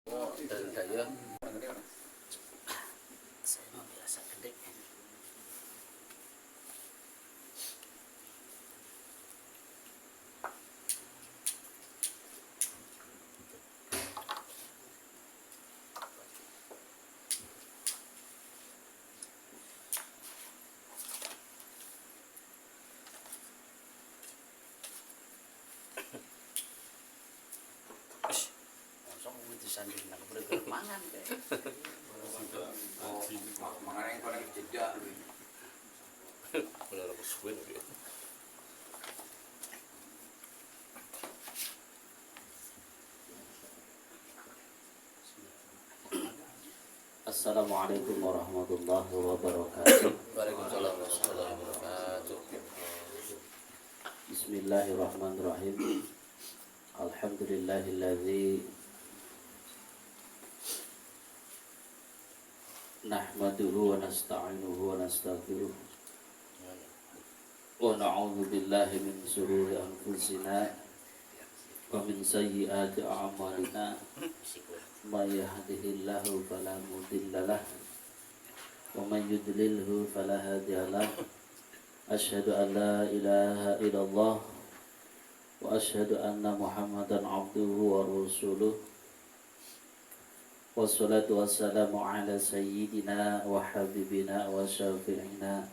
dan daya saya mau biasa gede. Langsung itu sanding nak bergerak mangan deh. mangan yang paling jeda benar aku swing gitu. Assalamualaikum warahmatullahi wabarakatuh. Waalaikumsalam warahmatullahi wabarakatuh. Bismillahirrahmanirrahim. Alhamdulillahilladzi nahmaduhu wa nasta'inuhu wa nastaghfiruh wa na'udzu billahi min shururi anfusina wa min sayyiati a'malina. May yahdihillahu fala mudilla lahu wa may yudlilhu fala hadiya lahu. Asyhadu an la ilaha illallah wa asyhadu anna Muhammadan abduhu wa rasuluh. Wassalatu wassalamu ala sayyidina wa habibina wa syafi'ina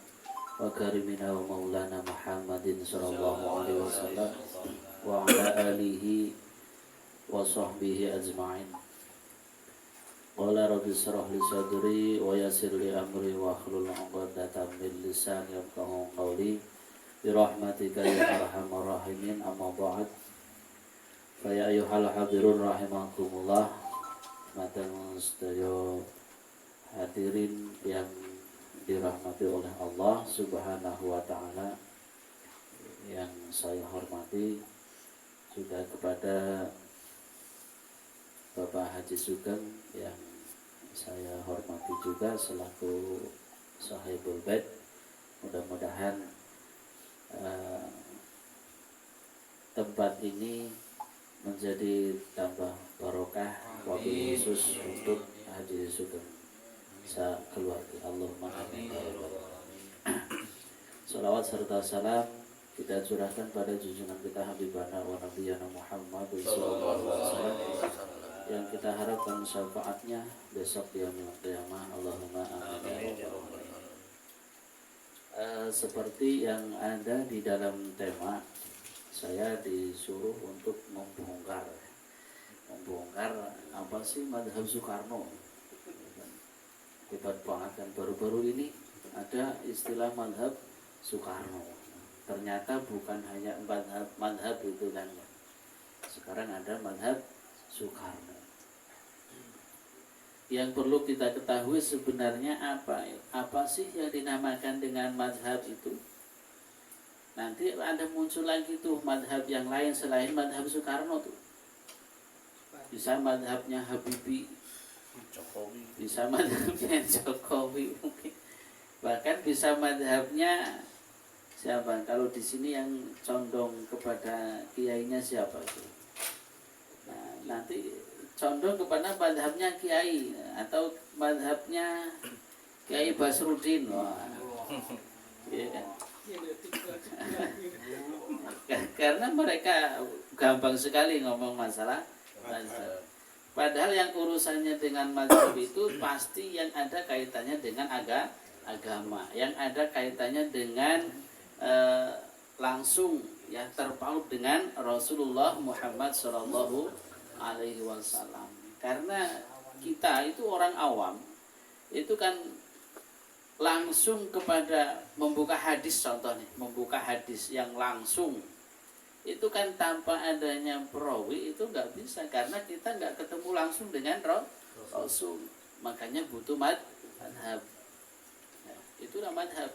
wa karimina wa maulana Muhammadin sallallahu alaihi wasallam wa ala alihi wa sahbihi ajma'in. Qala rabbi shrah li sadri wa yassir li amri wa hlul 'uqdatam min lisani yafqahu qawli bi rahmatika ya arhamar rahimin. Amma ba'd. Fa ya ayyuhal hadirun rahimakumullah. Matan sedaya hadirin yang dirahmati oleh Allah Subhanahu wa taala, yang saya hormati juga kepada Bapak Haji Sugeng yang saya hormati juga selaku Sahibul Bait. Mudah-mudahan tempat ini menjadi tambah barokah, wabil khusus untuk Haji Sugeng keluarga. Allahumma amin. Salawat serta salam kita curahkan pada junjungan kita Habibana wa Nabiyana Muhammad sallallahu alaihi wasallam yang kita harapkan syafaatnya besok di yaumil qiyamah. Allahumma amin. Seperti yang ada di dalam tema, saya disuruh untuk membongkar apa sih madhab Soekarno. Hebat banget kan, baru-baru ini ada istilah madhab Soekarno. Ternyata bukan hanya madhab itu kan, sekarang ada madhab Soekarno. Yang perlu kita ketahui sebenarnya apa sih yang dinamakan dengan madhab itu. Nanti ada muncul lagi tuh madhab yang lain selain madhab Soekarno tuh. Bisa madhabnya Habibie, Jokowi, bisa madhabnya Jokowi mungkin, bahkan bisa madhabnya siapa? Kalau di sini yang condong kepada kiainya siapa itu? Nah, nanti condong kepada madhabnya kiai atau madhabnya Kiai Basrudin. Wah, ya kan? Karena mereka gampang sekali ngomong masalah mazhab. Padahal yang urusannya dengan mazhab itu pasti yang ada kaitannya dengan agama, yang ada kaitannya dengan langsung ya terpaut dengan Rasulullah Muhammad Sallallahu Alaihi Wasallam. Karena kita itu orang awam, itu kan langsung kepada membuka hadis, contohnya membuka hadis yang langsung itu kan tanpa adanya perawi itu nggak bisa, karena kita nggak ketemu langsung dengan Rasul. Makanya butuh madhab. Nah, itulah madhab.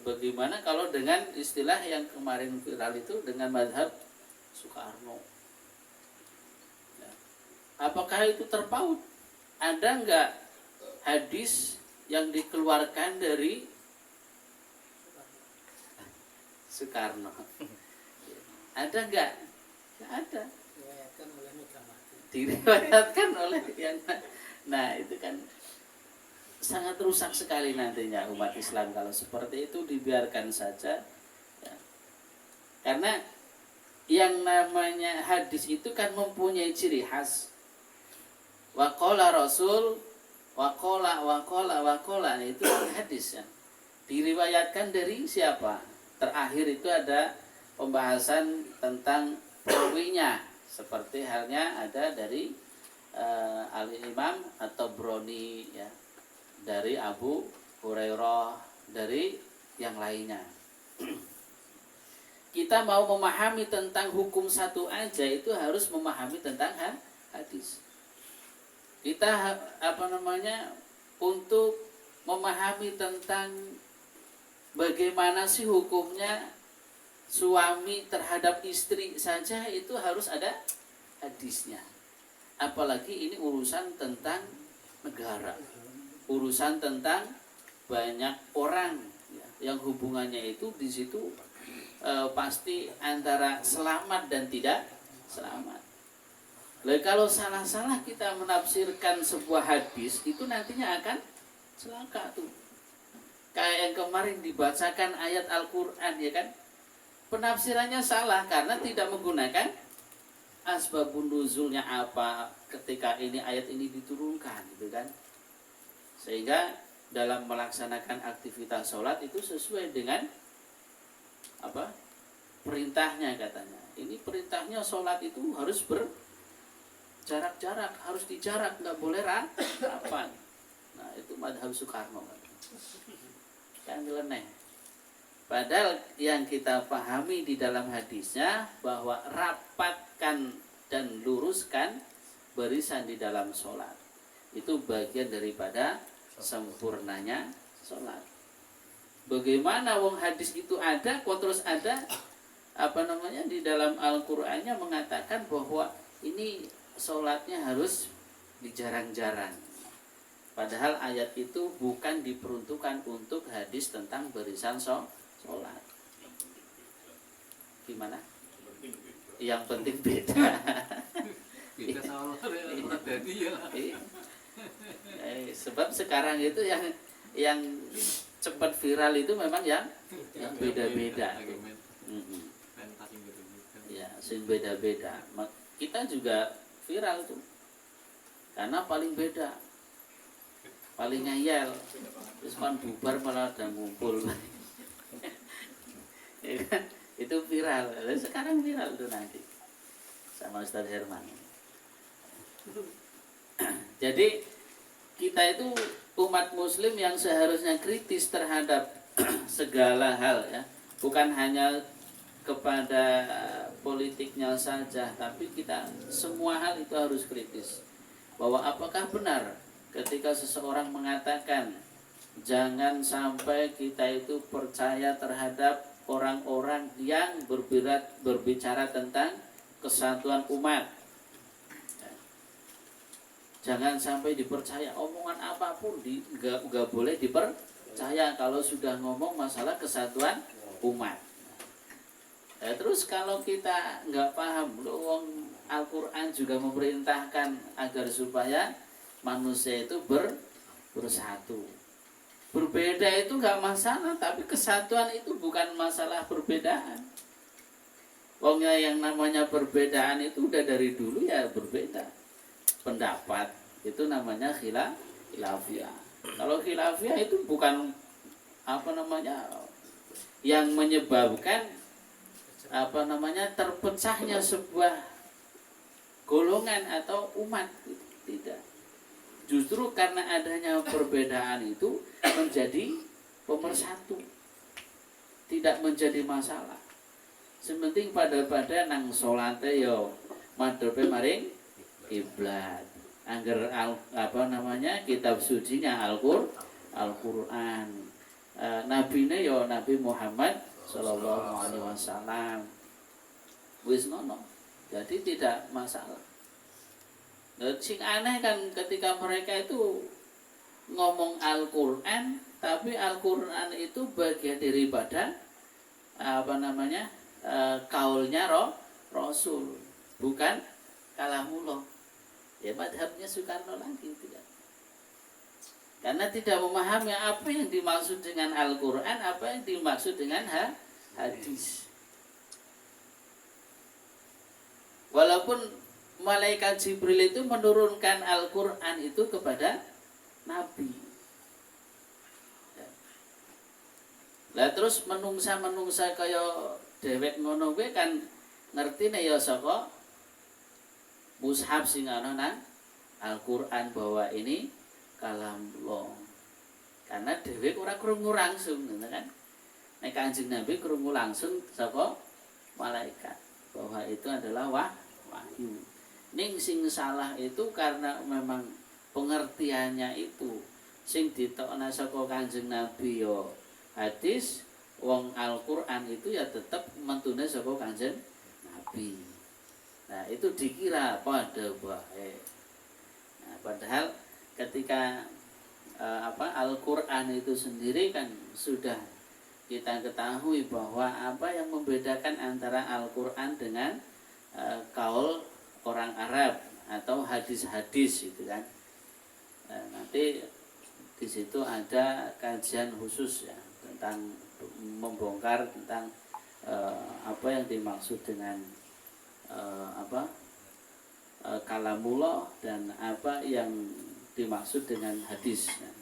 Bagaimana kalau dengan istilah yang kemarin viral itu dengan madhab Soekarno? Nah, apakah itu terpaut? Ada nggak hadis yang dikeluarkan dari Soekarno? Ada nggak? Nggak ada. diriwayatkan oleh yang nah itu kan sangat rusak sekali nantinya umat Islam kalau seperti itu dibiarkan saja ya. Karena yang namanya hadis itu kan mempunyai ciri khas. Waqala Rasul, waqala itu hadis ya. Diriwayatkan dari siapa? Terakhir itu ada pembahasan tentang perawinya, seperti halnya ada dari Al-Imam atau Broni ya, dari Abu Hurairah, dari yang lainnya. Kita mau memahami tentang hukum satu aja itu harus memahami tentang hadis. Kita untuk memahami tentang bagaimana sih hukumnya suami terhadap istri saja itu harus ada hadisnya. Apalagi ini urusan tentang negara, urusan tentang banyak orang ya, yang hubungannya itu di situ pasti antara selamat dan tidak selamat. Lalu kalau salah-salah kita menafsirkan sebuah hadis itu nantinya akan celaka tuh. Kayak yang kemarin dibacakan ayat Al-Quran ya kan, penafsirannya salah karena tidak menggunakan asbabun nuzulnya apa ketika ini ayat ini diturunkan gitu kan. Sehingga dalam melaksanakan aktivitas sholat itu sesuai dengan apa perintahnya katanya. Ini perintahnya sholat itu harus berjarak-jarak, harus dijarak, nggak boleh rapat. Nah itu madhab Soekarno kan nyeleneh. Padahal yang kita pahami di dalam hadisnya bahwa rapatkan dan luruskan barisan di dalam sholat itu bagian daripada sempurnanya sholat. Bagaimana wong hadis itu ada, kok terus ada di dalam Al-Qur'annya mengatakan bahwa ini sholatnya harus dijarang-jarang. Padahal ayat itu bukan diperuntukkan untuk hadis tentang barisan sholat. Gimana? Yang penting beda. Beda sama orang tadi ya. Sebab sekarang itu yang cepat viral itu memang yang beda-beda. Ya, sing beda-beda. Kita juga viral tuh. Karena paling beda. Paling ngeyel. Terus kan bubar malah ada ngumpul. Itu viral. Sekarang viral tuh nanti. Sama Ustaz Herman. Jadi kita itu umat muslim yang seharusnya kritis terhadap segala hal ya, bukan hanya kepada politiknya saja, tapi kita semua hal itu harus kritis. Bahwa apakah benar ketika seseorang mengatakan jangan sampai kita itu percaya terhadap orang-orang yang berbicara tentang kesatuan umat. Jangan sampai dipercaya omongan apapun, gak boleh dipercaya kalau sudah ngomong masalah kesatuan umat. Terus kalau kita nggak paham, Al-Quran juga memerintahkan agar supaya manusia itu bersatu. Berbeda itu nggak masalah, tapi kesatuan itu bukan masalah perbedaan. Wongnya yang namanya perbedaan itu udah dari dulu ya berbeda. Pendapat itu namanya khilafiyah. Kalau khilafiyah itu bukan yang menyebabkan terpecahnya sebuah golongan atau umat, tidak. Justru karena adanya perbedaan itu menjadi pemersatu, tidak menjadi masalah. Sementing pada nang salate yo madhepe maring kiblat. Angger kitab sucinya Al-Qur'an. Nabine ya Nabi Muhammad sallallahu alaihi wasallam. Wis ngono. Jadi tidak masalah. Sing aneh kan ketika mereka itu ngomong Al-Qur'an, tapi Al-Qur'an itu bagian daripada kaulnya Rasul, bukan kalamullah. Ya madhabnya Soekarno lagi tidak. Karena tidak memahami apa yang dimaksud dengan Al-Quran, apa yang dimaksud dengan hadis. Walaupun malaikat Jibril itu menurunkan Al-Quran itu kepada Nabi. Lah terus menungsa kaya dhewek ngono kuwi kan ngertine ya saka mushaf sing ana nang Al-Qur'an bahwa ini kalamullah. Karena dhewek ora krungu langsung ngono kan. Nek Kanjeng Nabi krungu langsung saka malaikat bahwa itu adalah wahyu. Ning sing salah itu karena memang pengertiannya itu sing ditokna saka Kanjeng Nabi yo hadis, wong Al-Qur'an itu ya tetap mentune saka Kanjeng Nabi. Nah, itu dikira pada baik. Nah, padahal ketika Al-Qur'an itu sendiri kan sudah kita ketahui bahwa apa yang membedakan antara Al-Qur'an dengan kaul orang Arab atau hadis-hadis itu kan. Nanti di situ ada kajian khusus ya tentang membongkar tentang apa yang dimaksud dengan kalamullah dan apa yang dimaksud dengan hadis. Nah,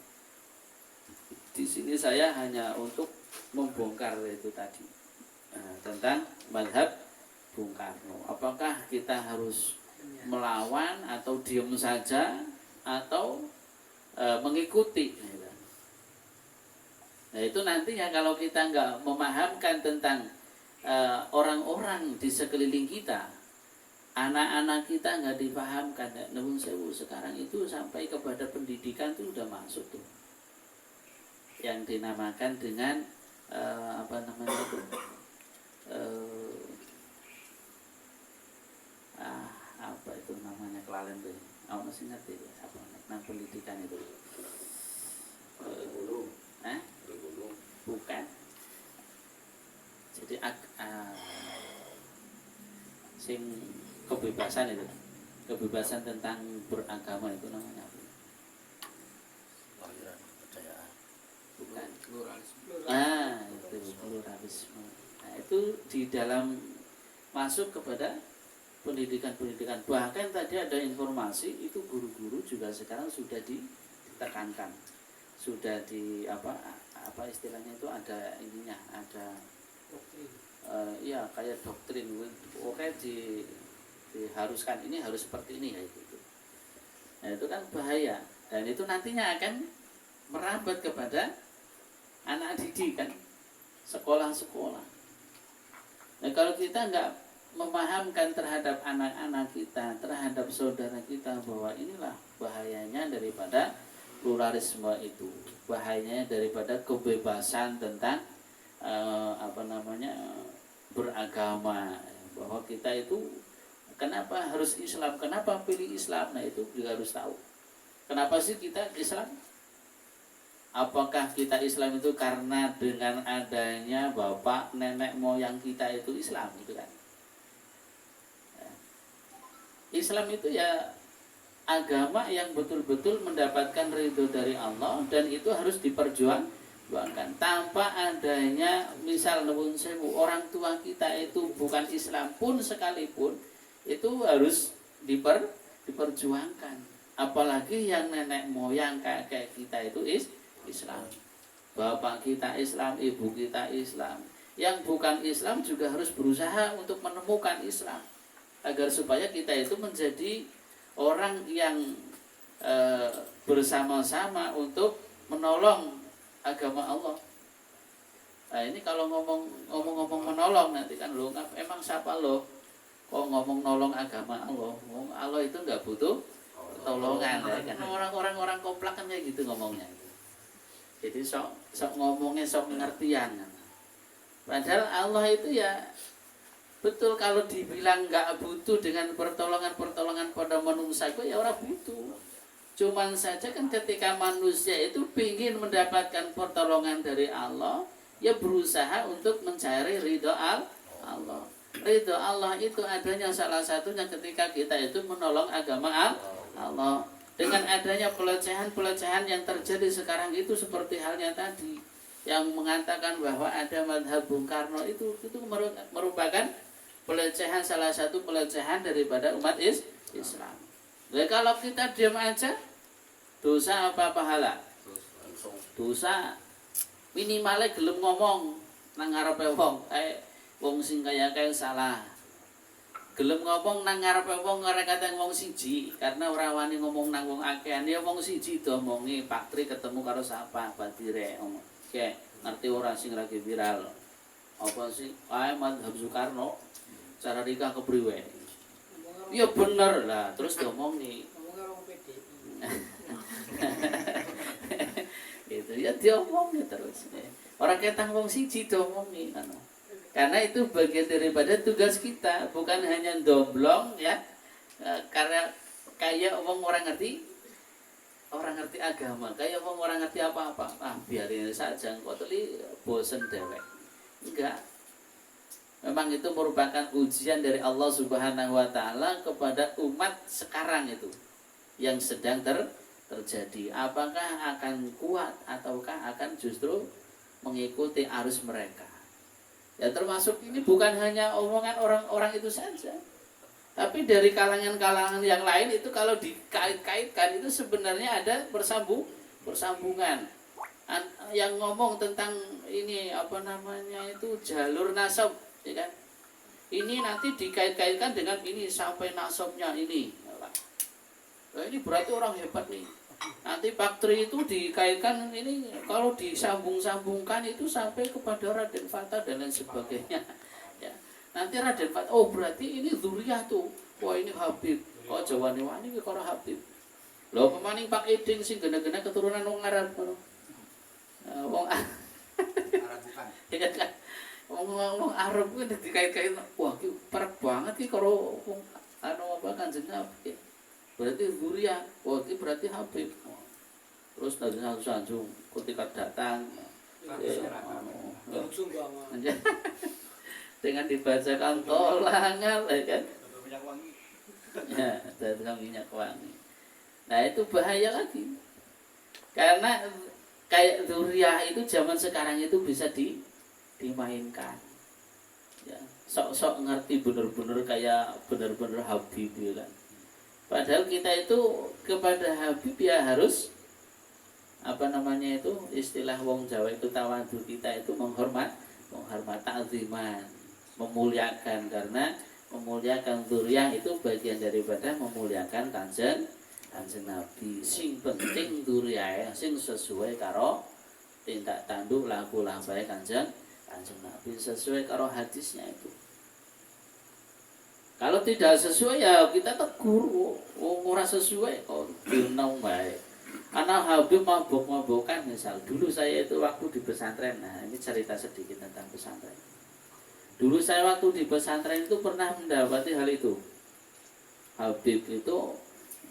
di sini saya hanya untuk membongkar itu tadi tentang mazhab Bung Karno. Apakah kita harus melawan atau diam saja atau mengikuti? Nah itu nantinya kalau kita nggak memahamkan tentang orang-orang di sekeliling kita, anak-anak kita nggak dipahamkan. Nuwun sewu sekarang itu sampai kepada pendidikan itu udah masuk tuh, yang dinamakan dengan apa namanya itu apa itu namanya kelalen tuh, masih ngerti ya apa tentang pendidikan itu? Bukan. Jadi sing kebebasan itu, kebebasan tentang beragama itu namanya apa? Kepercayaan. Bukan. Pluralisme. Itu pluralisme. Nah, itu di dalam masuk kepada pendidikan-pendidikan. Bahkan tadi ada informasi itu guru-guru juga sekarang sudah ditekankan, sudah di apa istilahnya itu ada ininya, ada ya kayak doktrin, oke diharuskan ini harus seperti ini ya gitu. Nah itu kan bahaya dan itu nantinya akan merambat kepada anak didik kan, sekolah-sekolah. Nah kalau kita nggak memahamkan terhadap anak-anak kita, terhadap saudara kita bahwa inilah bahayanya daripada pluralisme itu, bahayanya daripada kebebasan tentang beragama, bahwa kita itu kenapa harus Islam, kenapa pilih Islam, nah itu juga harus tahu. Kenapa sih kita Islam? Apakah kita Islam itu karena dengan adanya bapak, nenek, moyang kita itu Islam gitu kan? Islam itu ya agama yang betul-betul mendapatkan ridho dari Allah dan itu harus diperjuangkan tanpa adanya misal nuwun sewu orang tua kita itu bukan Islam pun sekalipun itu harus diperjuangkan, apalagi yang nenek moyang kakek kita itu Islam, bapak kita Islam, ibu kita Islam, yang bukan Islam juga harus berusaha untuk menemukan Islam agar supaya kita itu menjadi orang yang bersama-sama untuk menolong agama Allah. Nah ini kalau ngomong menolong nanti kan lo emang siapa lo kok ngomong nolong agama Allah? Allah itu nggak butuh pertolongan ya kan, orang komplak kan kayak gitu ngomongnya. Jadi sok ngomongnya sok pengertian. Padahal Allah itu ya betul kalau dibilang nggak butuh dengan pertolongan pada manusia itu ya orang butuh. Cuman saja kan ketika manusia itu ingin mendapatkan pertolongan dari Allah, ya berusaha untuk mencari ridho Allah. Ridho Allah itu adanya salah satunya ketika kita itu menolong agama Allah. Dengan adanya pelecehan-pelecehan yang terjadi sekarang itu seperti halnya tadi yang mengatakan bahwa ada madhab Bung Karno itu merupakan pelecehan, salah satu pelecehan daripada umat Islam. Jadi kalau kita diam aja, dosa apa pahala? Dosa. Minimalnya gelem ngomong nang ngarepe wong, wong sing kaya salah. Gelem ngomong nang ngarepe wong ora kate wong siji, karena ora wani ngomong nang wong akehan ya wong siji diomongi Pak Tri ketemu karo sapa Badire ngomong. Oke, ngerti ora sing lagi viral. Apa sih? Madhab Soekarno cara nikah kepriwe? Ya bener lah, terus diomongi. Ngomong karo PD. Gitu ya diomongi terus. Orang ketang wong siji diomongi kan. Karena itu bagian daripada tugas kita, bukan hanya domblong ya. Karena kayak orang ngerti agama, kayak orang ngerti apa-apa. Biarin saja, kok teli bosen dewek. Enggak. Memang itu merupakan ujian dari Allah Subhanahu wa taala kepada umat sekarang itu yang sedang terjadi. Apakah akan kuat ataukah akan justru mengikuti arus mereka? Ya termasuk ini bukan hanya omongan orang-orang itu saja, tapi dari kalangan-kalangan yang lain itu kalau dikait-kaitkan itu sebenarnya ada persambungan. Yang ngomong tentang ini apa namanya itu jalur nasab, ya kan? Ini nanti dikait-kaitkan dengan ini sampai nasabnya ini. Nah, ini berarti orang hebat nih. Nanti bakteri itu dikaitkan ini kalau disambung-sambungkan itu sampai kepada Raden Fata dan lain sebagainya. Ya. Nanti Raden Fata, oh berarti ini zuriyah tuh. Wah ini Habib. Kok Jawa ini karo Habib. Loh pemaning Pak Eding sing gena-gena keturunan wong Arab. Wong Arab bukan. Iya kan. Wong Arab ku dikait-kait. Wah ki parek banget ki karo wong Kanjeng Nabi. Berarti zuriyah, itu berarti Habib. Terus dari sanjung ketika datang dengan dibacakan tolangan, kan? Ya, datang minyak wangi. Nah itu bahaya lagi, karena kayak zuriyah itu zaman sekarang itu bisa dimainkan. Ya, sok-sok ngerti bener-bener kayak bener-bener Habib kan. Padahal kita itu kepada Habib ya harus apa namanya itu istilah wong Jawa itu tawadu, kita itu menghormat ta'ziman, memuliakan, karena memuliakan zuriyah itu bagian daripada memuliakan kanjeng Nabi. Sing penting zuriyah sing sesuai karo tindak tanduk laku lambai kanjeng Nabi, sesuai karo hadisnya itu. Kalau tidak sesuai ya kita tegur, ora sesuai kok dinau baik. Karena Habib mabok-mabokan misal. Dulu saya itu waktu di pesantren. Nah, ini cerita sedikit tentang pesantren. Dulu saya waktu di pesantren itu pernah mendapati hal itu. Habib itu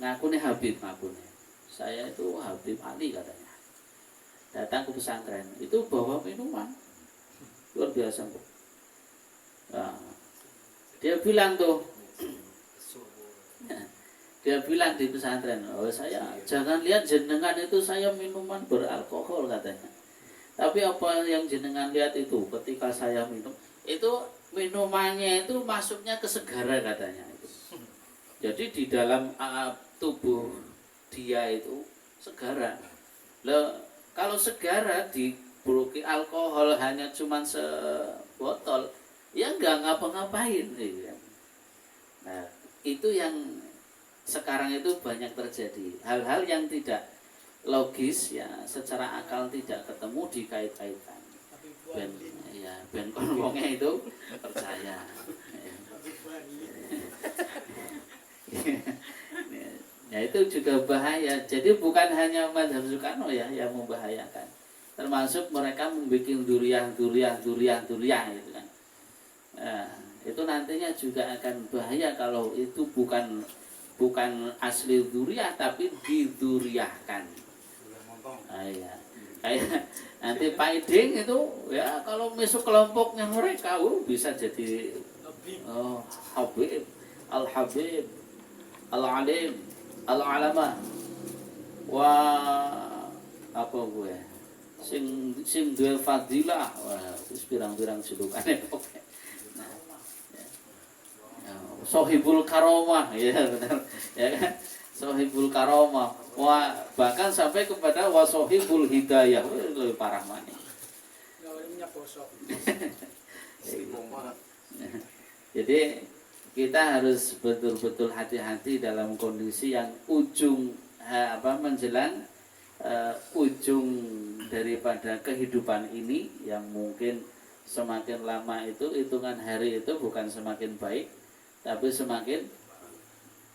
ngakunya Habib ngakunya. Saya itu Habib Ali katanya. Datang ke pesantren, itu bawa minuman. Luar biasa, Bu. Nah, dia bilang di pesantren, oh saya jangan lihat jenengan itu saya minuman beralkohol katanya. Tapi apa yang jenengan lihat itu ketika saya minum, itu minumannya itu masuknya ke segara katanya itu. Jadi di dalam tubuh dia itu segara. Loh, kalau segara dibuluki alkohol hanya cuman sebotol, ya nggak ngapa-ngapain gitu. Nah itu yang sekarang itu banyak terjadi, hal-hal yang tidak logis ya, secara akal tidak ketemu dikait-kaitkan. Ben ngomongnya itu percaya. Ya itu juga bahaya. Jadi bukan hanya madhab Soekarno ya yang membahayakan, termasuk mereka membuat duriah gitu kan. Nah, itu nantinya juga akan bahaya kalau itu bukan asli duriah tapi diduriahkan. Ya. Kayak nanti Pak Iding itu ya kalau masuk kelompoknya mereka bisa jadi Habib, Al-Habib, Al-Alim. al-ulama wa apa gue sing duwe fadilah wah wis pirang-pirang judukane kok. Nah, ya. Sohibul karomah ya benar ya kan, sohibul karomah wah bahkan sampai kepada wasohibul hidayah lebih parah mana. Jadi kita harus betul-betul hati-hati dalam kondisi yang menjelang ujung daripada kehidupan ini yang mungkin semakin lama itu hitungan hari itu bukan semakin baik tapi semakin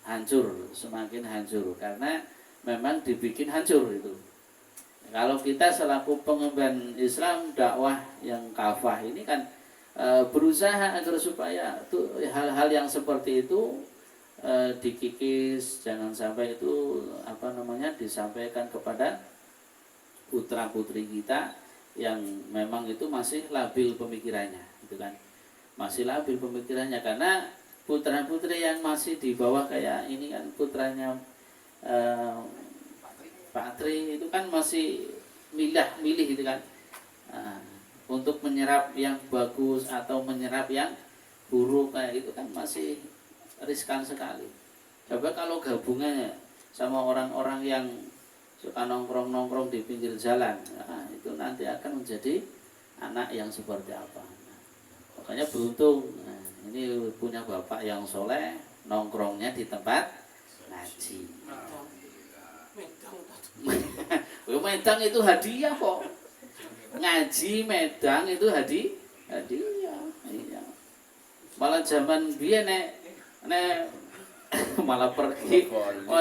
hancur karena memang dibikin hancur itu. Kalau kita selaku pengemban Islam dakwah yang kafah ini kan berusaha agar supaya hal-hal yang seperti itu dikikis, jangan sampai itu disampaikan kepada putra-putri kita yang memang itu masih labil pemikirannya, gitu kan? Masih labil pemikirannya karena putra-putri yang masih di bawah kayak ini kan putranya Pak Tri itu kan masih milih gitu kan, untuk menyerap yang bagus atau menyerap yang buruk kayak itu kan masih riskan sekali. Coba kalau gabungannya sama orang-orang yang suka nongkrong-nongkrong di pinggir jalan, itu nanti akan menjadi anak yang seperti apa. Makanya beruntung, ini punya bapak yang soleh, nongkrongnya di tempat ngaji. Medang itu hadiah kok. Ngaji Medang itu hadiah. Iya. Malah zaman biyen nek malah pergi,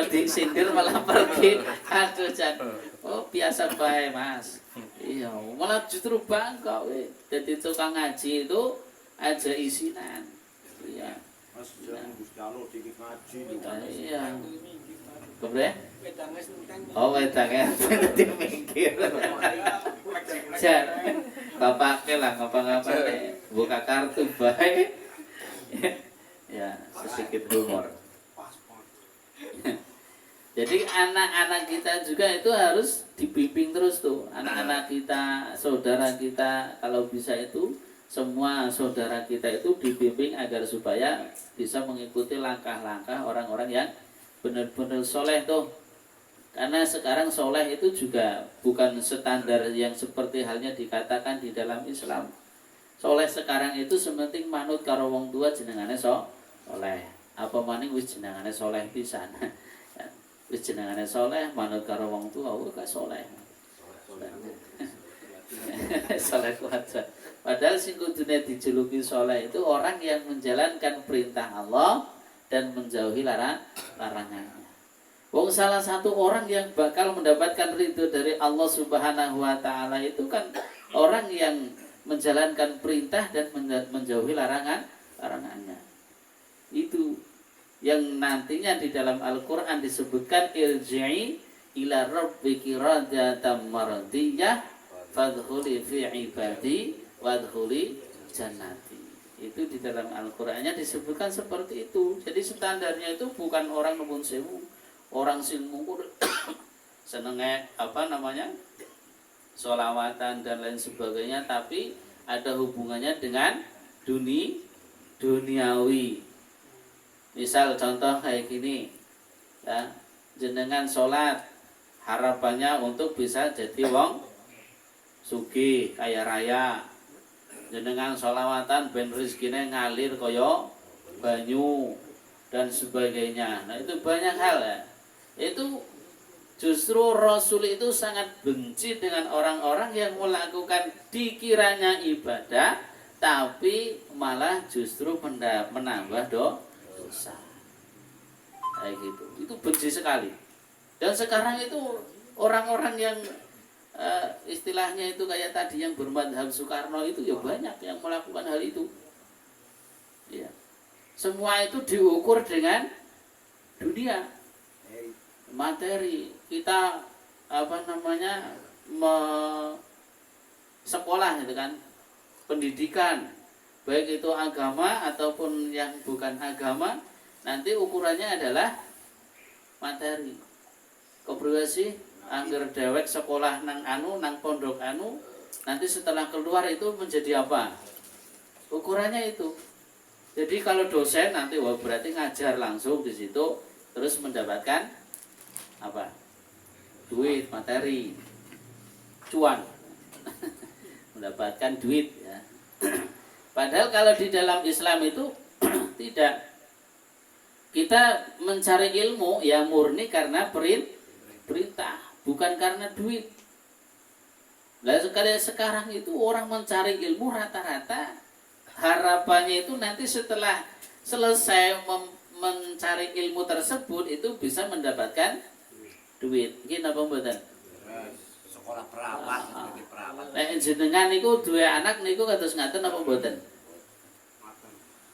disindir malah pergi. Aduh Jan. Oh, biasa bae, Mas. Iya, malah justru bangga we. Dadi tukang ngaji itu aja isinan. Iya. Mas jangan Gusti Allah dikit ngaji. Iya. Kebre? Oh, wedangnya dadi mikir. Jan, bapake lah ngapa-ngapane buka kartu bae. Ya, sedikit humor. Jadi anak-anak kita juga itu harus dibimbing terus tuh. Anak-anak kita, saudara kita, kalau bisa itu semua saudara kita itu dibimbing agar supaya bisa mengikuti langkah-langkah orang-orang yang benar-benar soleh tuh. Karena sekarang soleh itu juga bukan standar yang seperti halnya dikatakan di dalam Islam. Soleh sekarang itu sementing manut karo wong tua jenengane soleh. Apa maning wis jenengane soleh pisan. Wis jenengane soleh manut karo wong tua gak soleh. Soleh kuat. Padahal sing kudune dijuluki soleh itu orang yang menjalankan perintah Allah dan menjauhi larangannya. Wong salah satu orang yang bakal mendapatkan ridho dari Allah Subhanahu wa taala itu kan orang yang menjalankan perintah dan menjauhi larangannya. Itu yang nantinya di dalam Al-Qur'an disebutkan irji'i ila rabbiki radiyatan mardiyah fadkhuli fi ibadi wadkhuli jannati. Itu di dalam Al-Qur'annya disebutkan seperti itu. Jadi standarnya itu bukan orang nuwun sewu, orang sing mungkur senenge sholawatan dan lain sebagainya, tapi ada hubungannya dengan duniawi. Misal contoh kayak gini ya, jenengan sholat harapannya untuk bisa jadi wong sugih kaya raya. Jenengan sholawatan ben rezekine ngalir kaya banyu dan sebagainya. Nah itu banyak hal ya. Itu justru Rasul itu sangat benci dengan orang-orang yang melakukan dikiranya ibadah tapi malah justru menambah dosa. Kayak gitu. Itu benci sekali. Dan sekarang itu orang-orang yang istilahnya itu kayak tadi yang bermadhab Soekarno itu ya banyak yang melakukan hal itu. Ya. Semua itu diukur dengan dunia, materi. Kita sekolah gitu kan, pendidikan, baik itu agama ataupun yang bukan agama, nanti ukurannya adalah materi. Kepriwe sih angger dewek sekolah nang pondok nanti setelah keluar itu menjadi apa? Ukurannya itu. Jadi kalau dosen nanti berarti ngajar langsung di situ terus mendapatkan apa? Duit, materi, cuan. Mendapatkan duit ya. Padahal kalau di dalam Islam itu tidak. Kita mencari ilmu ya murni karena perintah, bukan karena duit. Nah, sekarang itu orang mencari ilmu rata-rata harapannya itu nanti setelah selesai mencari ilmu tersebut itu bisa mendapatkan duit. Gini apa mboten? Sekolah perawat, jadi perawat. Nek jenengan niku duwe anak niku kados ngaten apa mboten?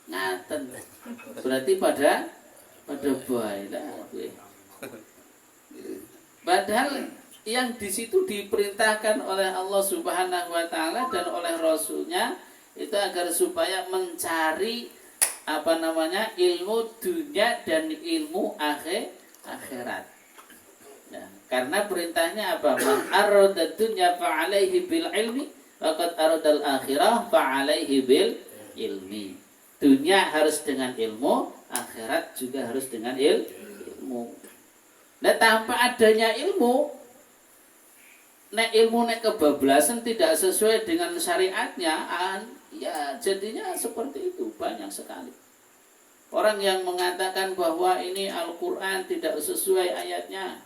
Ngaten. Berarti pada baik lah. Padahal yang di situ diperintahkan oleh Allah Subhanahu wa taala dan oleh Rasulnya itu agar supaya mencari ilmu dunia dan ilmu akhirat. Ya, karena perintahnya apa? Man arada dunya fa alaihi bil ilmi faqad aradal akhirah fa alaihi bil ilmi. Dunia harus dengan ilmu, akhirat juga harus dengan ilmu. Nah, tanpa adanya ilmu, ilmu kebablasan tidak sesuai dengan syariatnya, ya jadinya seperti itu banyak sekali. Orang yang mengatakan bahwa ini Al-Quran tidak sesuai ayatnya,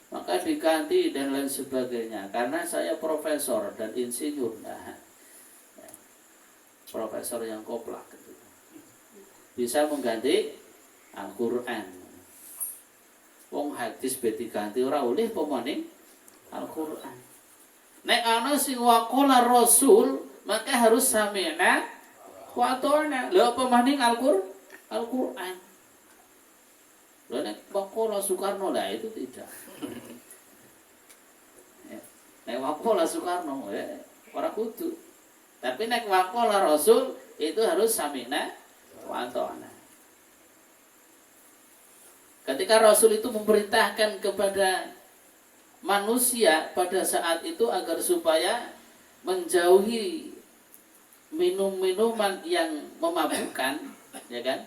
maka diganti dan lain sebagainya. Karena saya profesor dan insinyur, profesor yang koplak gitu, bisa mengganti Al-Quran. Wong hadis diganti ora oleh pemaning Al-Quran. Nek ana sing waqala Rasul, maka harus sami'na wa ata'na. Lha apa maning Al-Quran? Lha nek waqala Soekarno lah itu tidak. Nek waqala Soekarno ora kudu. Tapi nek waqala Rasul itu harus sami'na wa ata'na. Ketika Rasul itu memerintahkan kepada manusia pada saat itu agar supaya menjauhi minum-minuman yang memabukkan, ya kan?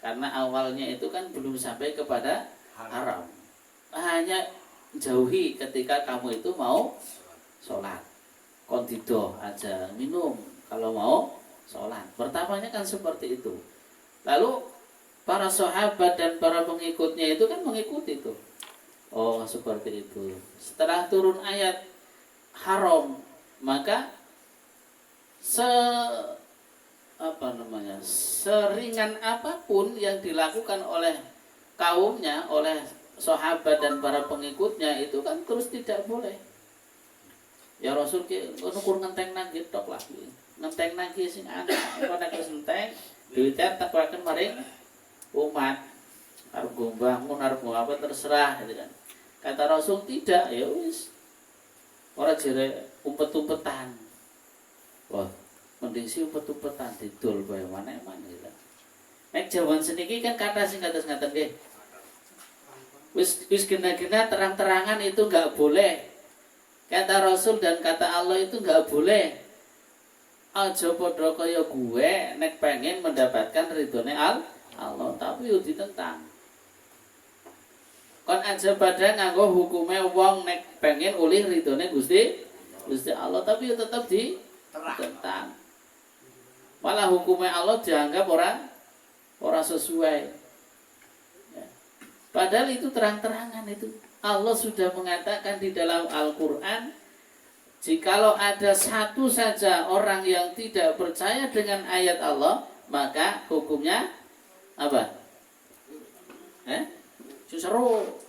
Karena awalnya itu kan belum sampai kepada haram. Hanya jauhi ketika kamu itu mau sholat. Kontido aja minum kalau mau sholat. Pertamanya kan seperti itu. Lalu para sahabat dan para pengikutnya itu kan mengikuti itu. Oh, seperti itu. Setelah turun ayat haram, maka seringan apapun yang dilakukan oleh kaumnya, oleh sahabat dan para pengikutnya itu kan terus tidak boleh. Ya Rasul ki ukur ngenteng nang tok lah. Ngenteng nang ki sing ana, ora nek wis enteng, duwite takwaken maring umat. Arep bangun, arep apa terserah gitu kan. Kata Rasul tidak, ya wis. Ora jere umpet-umpetan. Wah, mending si umpet-umpetan didol bae maneh-maneh gitu. Nek jaman seniki kan kata sing kados ngaten nggih. Wis gena-gena terang-terangan itu enggak boleh. Kata Rasul dan kata Allah itu enggak boleh. Aja padha kaya gue nek pengen mendapatkan ridhone Allah, tapi yo ditentang. Kon aja pada nganggo hukume wong nek pengen ulih ridhone Gusti Allah, tapi yo tetap ditentang. Malah hukume Allah dianggap ora sesuai. Ya. Padahal itu terang-terangan itu. Allah sudah mengatakan di dalam Al-Quran, jikalau ada satu saja orang yang tidak percaya dengan ayat Allah, maka hukumnya apa? Seru.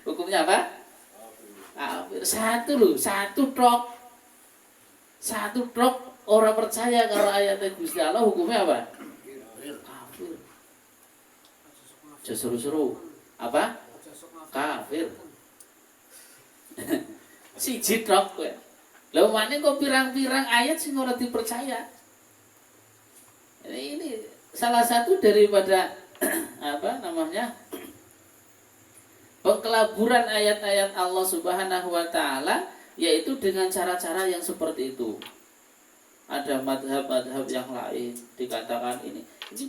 Hukumnya apa? Satu trok orang percaya kalau ayatnya Gusti Allah, hukumnya apa? Kafir. Seru-seru. Apa? Kafir. Siji trok kowe. Lha umane kok pirang-pirang ayat sing ora dipercaya. Ini salah satu daripada pengkelaburan ayat-ayat Allah Subhanahu wa taala, yaitu dengan cara-cara yang seperti itu. Ada madhab-madhab yang lain dikatakan ini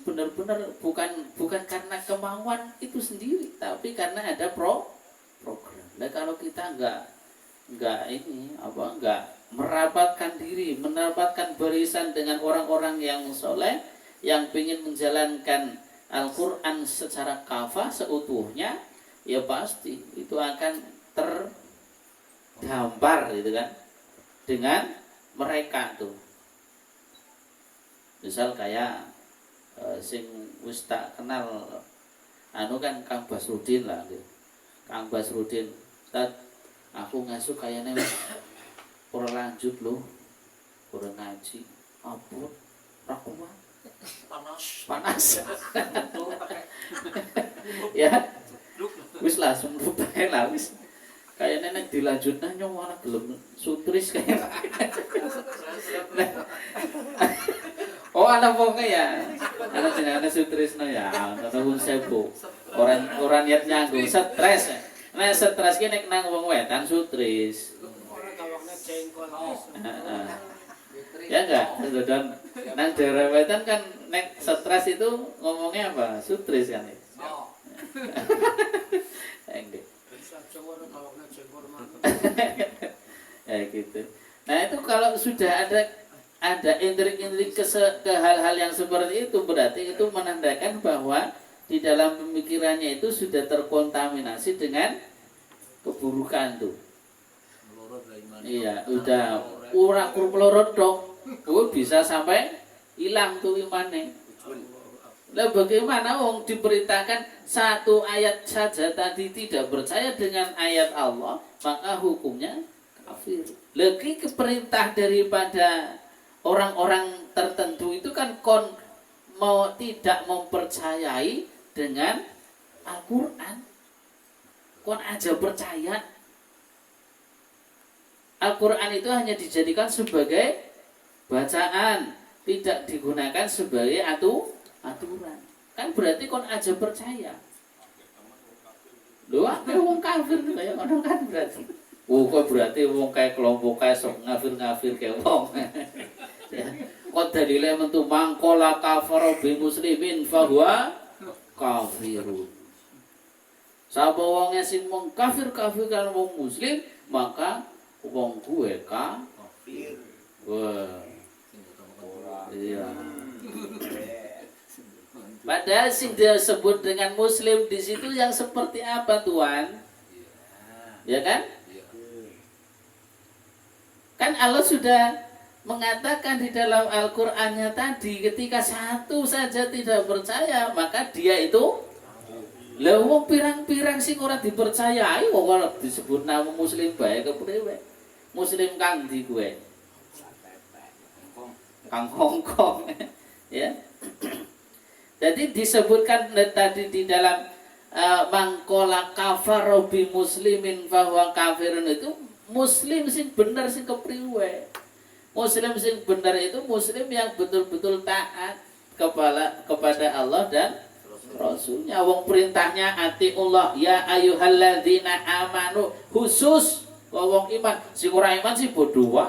benar-benar bukan karena kemauan itu sendiri, tapi karena ada program. Nah, kalau kita enggak merapatkan diri, mendapatkan barisan dengan orang-orang yang soleh, yang ingin menjalankan Al-Quran secara kafah seutuhnya, ya pasti itu akan terdampar gitu kan dengan mereka tuh. Misal kayak sing wis tak kenal kan Kang Basrudin lah gitu. Kang Basrudin, Ustaz, aku ngasuh kayaknya kurang lanjut loh, kurang ngaji, ampun, rakuman, panas, ya, wis langsung lupain lah wis, kayaknya nek dilanjutnya nyong malah belum sutris kayak, oh anak pokoknya ya, anak jenengan sutrisno ya, nunggu sebu, orang niat nyanggung, stres ya. Nah stres ki nek nang wong wetan sutris. Ya enggak, dan nang daerah wetan kan nek stres itu ngomongnya apa? Sutris kan. Enggak. Ya gitu. Nah itu kalau sudah ada intrik-intrik ke hal-hal yang seperti itu, berarti itu menandakan bahwa di dalam pemikirannya itu sudah terkontaminasi dengan keburukan tuh. Iya, udah kurang pelorot dok, bisa sampai hilang tuh imannya. Lah bagaimana wong diberitakan satu ayat saja tadi tidak percaya dengan ayat Allah, maka hukumnya kafir. Lagi keperintah daripada orang-orang tertentu itu kan mau tidak mempercayai dengan Al-Quran, kon aja percaya. Al-Quran itu hanya dijadikan sebagai bacaan, tidak digunakan sebagai aturan. Kan berarti kon aja percaya. Loh, wong kafir kayak ngono kan berarti. Kok berarti wong kayak kelompok kayak sok ngafir-ngafir kayak wong. Ya. Kok dalile mentu mangkola kafara bi muslimin fahuwa kafirun. Sapa wong sing mung kafir-kafir kan wong muslim, maka wong kuwe kafir. Wah. Iya. Padahal sing disebut dengan muslim di situ yang seperti apa Tuhan? Ya kan? Kan Allah sudah mengatakan di dalam Al-Qur'annya tadi, ketika satu saja tidak percaya, maka dia itu wong pirang-pirang sing ora dipercayai wong ora disebut nama muslim bae kepriwe? Muslim kang ndi kuwe? Kang Hongkong. Ya. Jadi disebutkan tadi di dalam mangkola kafaro bi muslimin bahwa kafirun itu muslim sing bener sing kepriwe. Muslim sing bener itu muslim yang betul-betul taat kepada Allah dan Rasulnya. Wong perintahnya atiullah ya ayyuhalladzina amanu, khusus wong iman. Sing ora iman sih bodoh.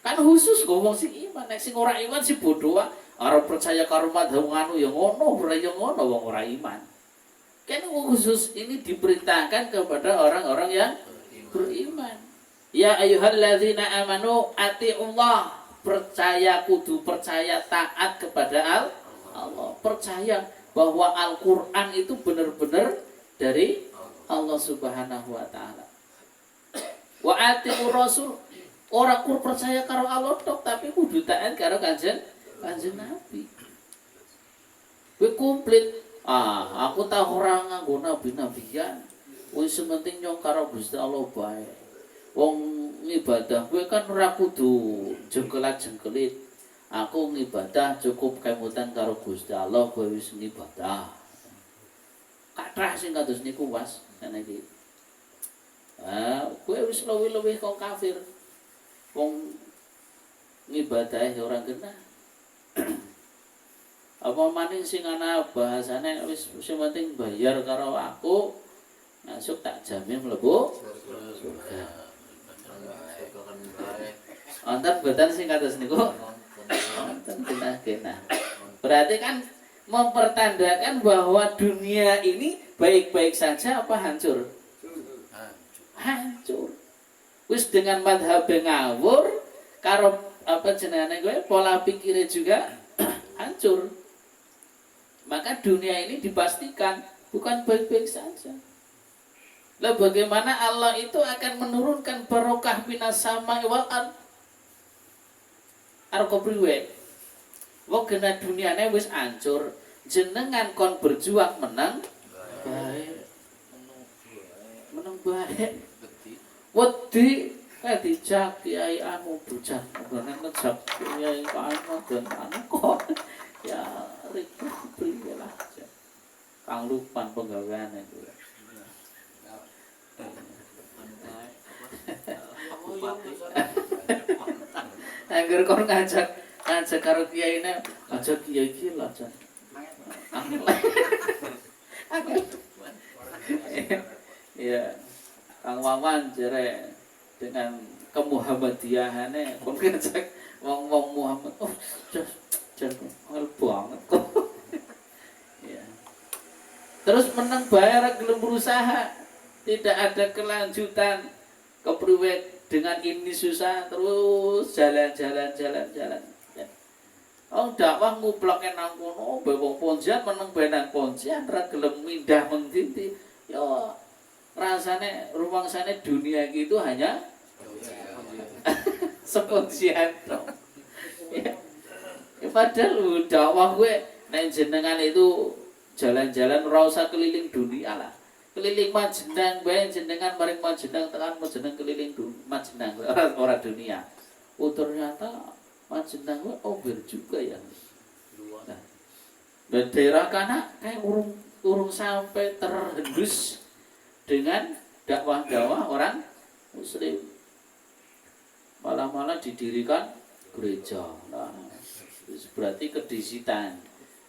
Kan khusus wong sing iman, nek sing ora iman sih bodoh. Arep percaya karo madhab anu ya ngono, ora ya ngono wong ora iman. Kan khusus ini diperintahkan kepada orang-orang yang beriman. Ya ayyuhalladzina amanu atiullah, percaya kudu percaya taat kepada Allah, percaya bahwa Al-Qur'an itu benar-benar dari Allah Subhanahu wa taala. Wa atiur rasul, ora kur percaya karo Allah tok tapi kudu taat karo kanjeng Nabi. Kowe komplit. Aku tahu ora nganggo nabi-nabian. Wis sementing nyong karo Gusti Allah bae. Wong ibadah kowe kan ora kudu jengkelat-jengkelit. Aku ngibadah cukup kemutan karo Gusti Allah, kowe wis ngibadah. Kathah sing kados niku was ngene iki. Kowe wis luwih-luwih kok kafir. Wong ngibadahe ora genah. Apa maning sing ana bahasane wis sing penting bayar karo aku, masuk tak jamin mlebu surga. Wonten boten sing kados niku? Wonten genah-genah. Berarti kan mempertandakan bahwa dunia ini baik-baik saja apa hancur? Hancur. Wis dengan madhab ngawur karo apa jenenge kowe pola pikirnya juga hancur. Maka dunia ini dipastikan bukan baik-baik saja. Lah bagaimana Allah itu akan menurunkan barokah minas sama'i wal ardh? Arep priwe? Wong kena duniane wis hancur, jenengan kon berjuang menang baik. Menang baik. Wedi dijak kiai anu bocah, ngene ngejak kiai anu dan anu kok ya ribet priwe lah. Kang Lupan penggaweane kuwi. Angger kon ngajak karo kiyaine, ngajak kiai iki lho, Jan. Ya, Kang Wawan jere dengan kemuhammadiyahane kon ngajak wong-wong Muhammad. Oh, jan angel banget kok. Ya. Terus menang bayar gelem berusaha, tidak ada kelanjutan. Kepriwe dengan ini susah terus jalan. Ya. Oh dakwah nguplake nang kono, wong ponjian meneng benang ponjian ra gelem mindah menditi. Yo rasane rumangsane dunia gitu hanya seponjian tok. Ya. Padahal dakwah gue nek jenengan itu jalan-jalan ora usah keliling dunia lah. Keliling Majenang bae jenengan maring Majenang tekan Majenang keliling Majenang ora dunia. Oh ternyata Majenang over juga ya. Nah, dan daerah kana kayak urung sampai terhendus dengan dakwah-dakwah orang muslim. Malah didirikan gereja. Nah, berarti kedisitan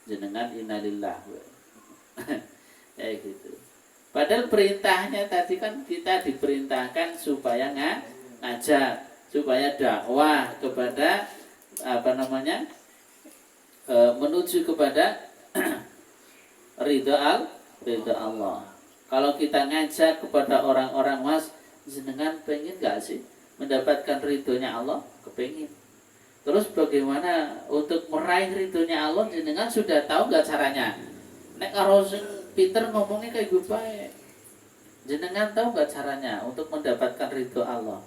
jenengan innalillah. Kayak gitu. Padahal perintahnya tadi kan kita diperintahkan supaya ngajak, supaya dakwah kepada menuju kepada ridha Allah. Kalau kita ngajak kepada orang-orang, Mas, jenengan pengen nggak sih mendapatkan ridhonya Allah? Kepengin. Terus bagaimana untuk meraih ridhonya Allah? Jenengan sudah tahu nggak caranya? Nek karo Peter ngomongnya kayak gue baik. Jenengan tahu gak caranya untuk mendapatkan ridho Allah?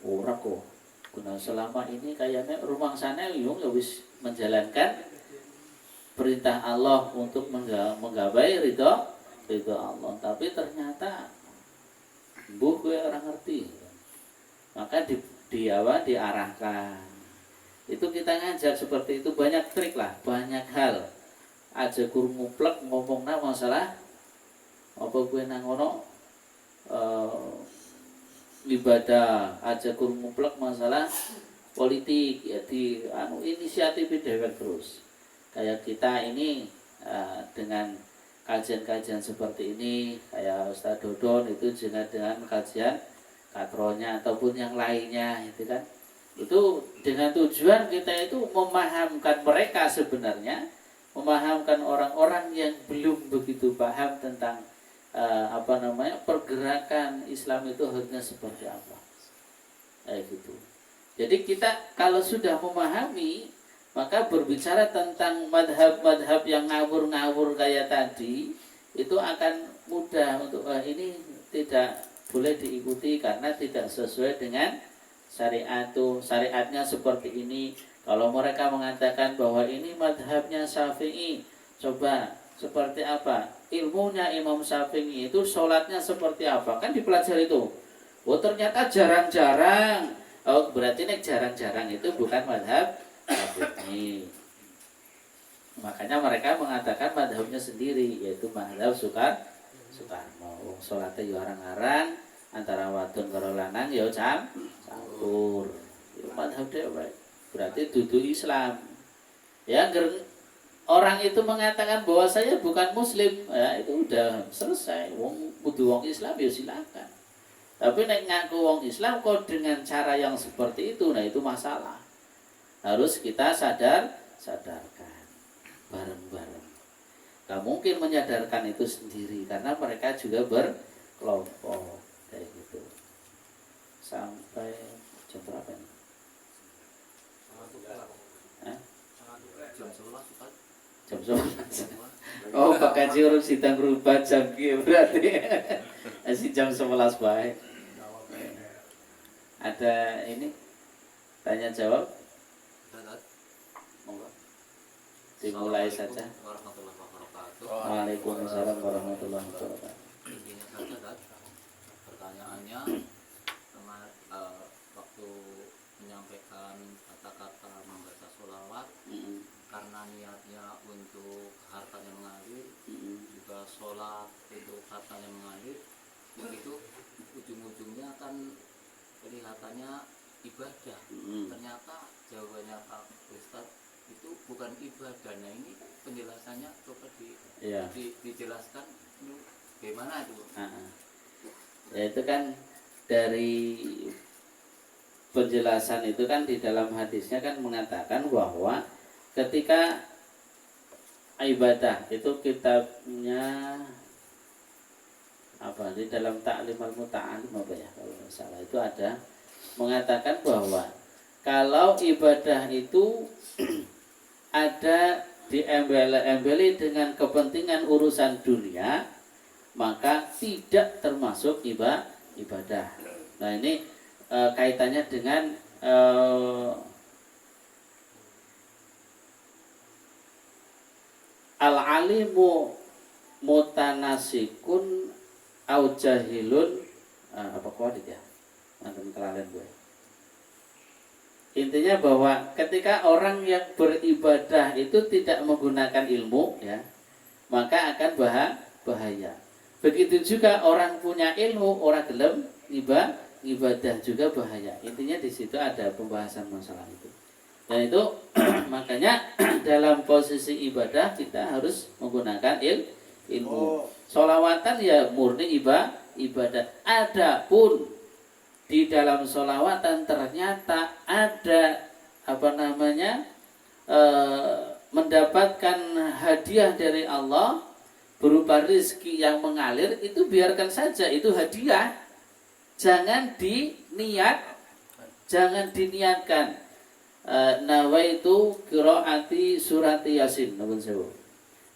Ora kok. Guna selama ini kayaknya rumangsane yung ya wis menjalankan perintah Allah untuk menggapai ridho Allah. Tapi ternyata gue orang ngerti. Maka diarahkan. Itu kita ngajak seperti itu, banyak trik lah, banyak hal. Aja kur nguplek ngomongna masalah apa gue nang ngono ibadah, aja kur nguplek masalah politik ya di inisiatif dewek terus. Kayak kita ini dengan kajian-kajian seperti ini, kayak Ustaz Dodon itu juga dengan kajian katronya ataupun yang lainnya itu kan. Itu dengan tujuan kita itu memahamkan mereka sebenarnya, memahamkan orang-orang yang belum begitu paham tentang pergerakan Islam itu harusnya seperti apa. Kayak gitu. Jadi kita kalau sudah memahami, maka berbicara tentang madhab-madhab yang ngawur-ngawur kayak tadi itu akan mudah untuk ini tidak boleh diikuti karena tidak sesuai dengan syariatnya seperti ini. Kalau mereka mengatakan bahwa ini madhabnya Syafi'i, coba seperti apa ilmunya Imam Syafi'i itu, sholatnya seperti apa, kan dipelajari itu. Oh ternyata jarang-jarang. Oh berarti nek jarang-jarang itu bukan madhab Syafi'i. Makanya mereka mengatakan madhabnya sendiri, yaitu madhab Soekarno. Sholatnya ya arang-arang, antara wadon karo lanang ya campur. Itu madhab dhewe. Berarti dudu Islam. Ya orang itu mengatakan bahwa saya bukan muslim, ya itu udah selesai. Wong kudu wong Islam ya silakan. Tapi nek ngaku wong Islam kok dengan cara yang seperti itu, nah itu masalah. Harus kita sadarkan bareng-bareng. Gak mungkin menyadarkan itu sendiri karena mereka juga berkelompok kayak gitu. Sampai jam berapa ini? Jam 11 Ustaz. Jam 11. Oh, Pak Kaji urung sidang rubah jam ki berarti. Masih jam 11 baik. Ada ini tanya jawab? Ustaz. Monggo. Dimulai saja. Warahmatullahi wabarakatuh. Waalaikumsalam warahmatullahi wabarakatuh. Intinya saja Ustaz. Pertanyaannya waktu menyampaikan kata-kata membaca sholawat karena niatnya untuk hartanya mengalir, juga sholat itu hartanya mengalir, itu ujung-ujungnya kan kelihatannya ibadah. Ternyata jawabannya Pak Ustadz itu bukan ibadah. Nah ini penjelasannya coba dijelaskan gimana itu? Ya itu kan dari penjelasan itu kan di dalam hadisnya kan mengatakan bahwa ketika ibadah itu kitabnya apa di dalam Ta'lim al-Muta'alim apa ya kalau nggak salah itu ada mengatakan bahwa kalau ibadah itu ada diembel-embeli dengan kepentingan urusan dunia maka tidak termasuk ibadah. Nah ini kaitannya dengan al-alimu mutanasikun au jahilun apa kuadit ya? Nanti kelalen gue. Intinya bahwa ketika orang yang beribadah itu tidak menggunakan ilmu ya, maka akan bahaya. Begitu juga orang punya ilmu, orang gelem ibadah juga bahaya. Intinya di situ ada pembahasan masalah itu. Dan itu makanya dalam posisi ibadah kita harus menggunakan ilmu. Sholawatan ya murni ibadah. Adapun di dalam sholawatan ternyata ada mendapatkan hadiah dari Allah berupa rizki yang mengalir, itu biarkan saja, itu hadiah. Jangan diniatkan. Nawaitu qiraati surati Yasin.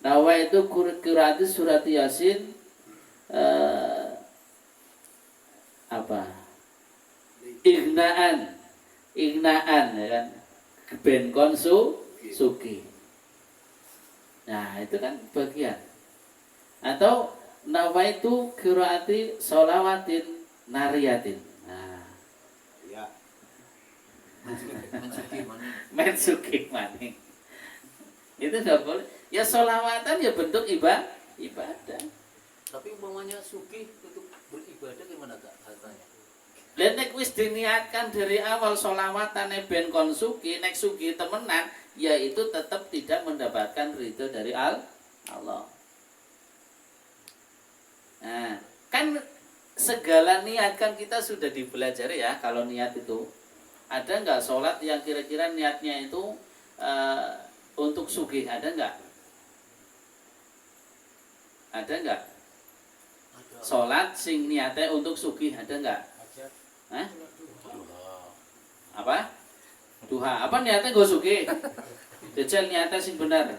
Nawaitu qiraati surati Yasin Ignaan ya kan, ben suki. Nah itu kan bagian. Atau nawaitu qiraati sholawatin nariyatin. Nah, Ya. mensuki maning. Itu enggak boleh. Ya sholawatan ya bentuk ibadah. Tapi umpamanya suki untuk beribadah gimana Kak hartanya? Dan nek wis diniatkan dari awal sholawatane ben kon suki, nek suki temenan, yaitu tetap tidak mendapatkan ridho dari Allah. Nah, kan segala niat kan kita sudah dipelajari ya. Kalau niat itu ada nggak sholat yang kira-kira niatnya itu untuk sugih, ada nggak? Ada nggak? Sholat sing niatnya untuk sugih, ada nggak? Hah? Apa? Duha. Apa niatnya gue sugih? Jajal niatnya sing benar.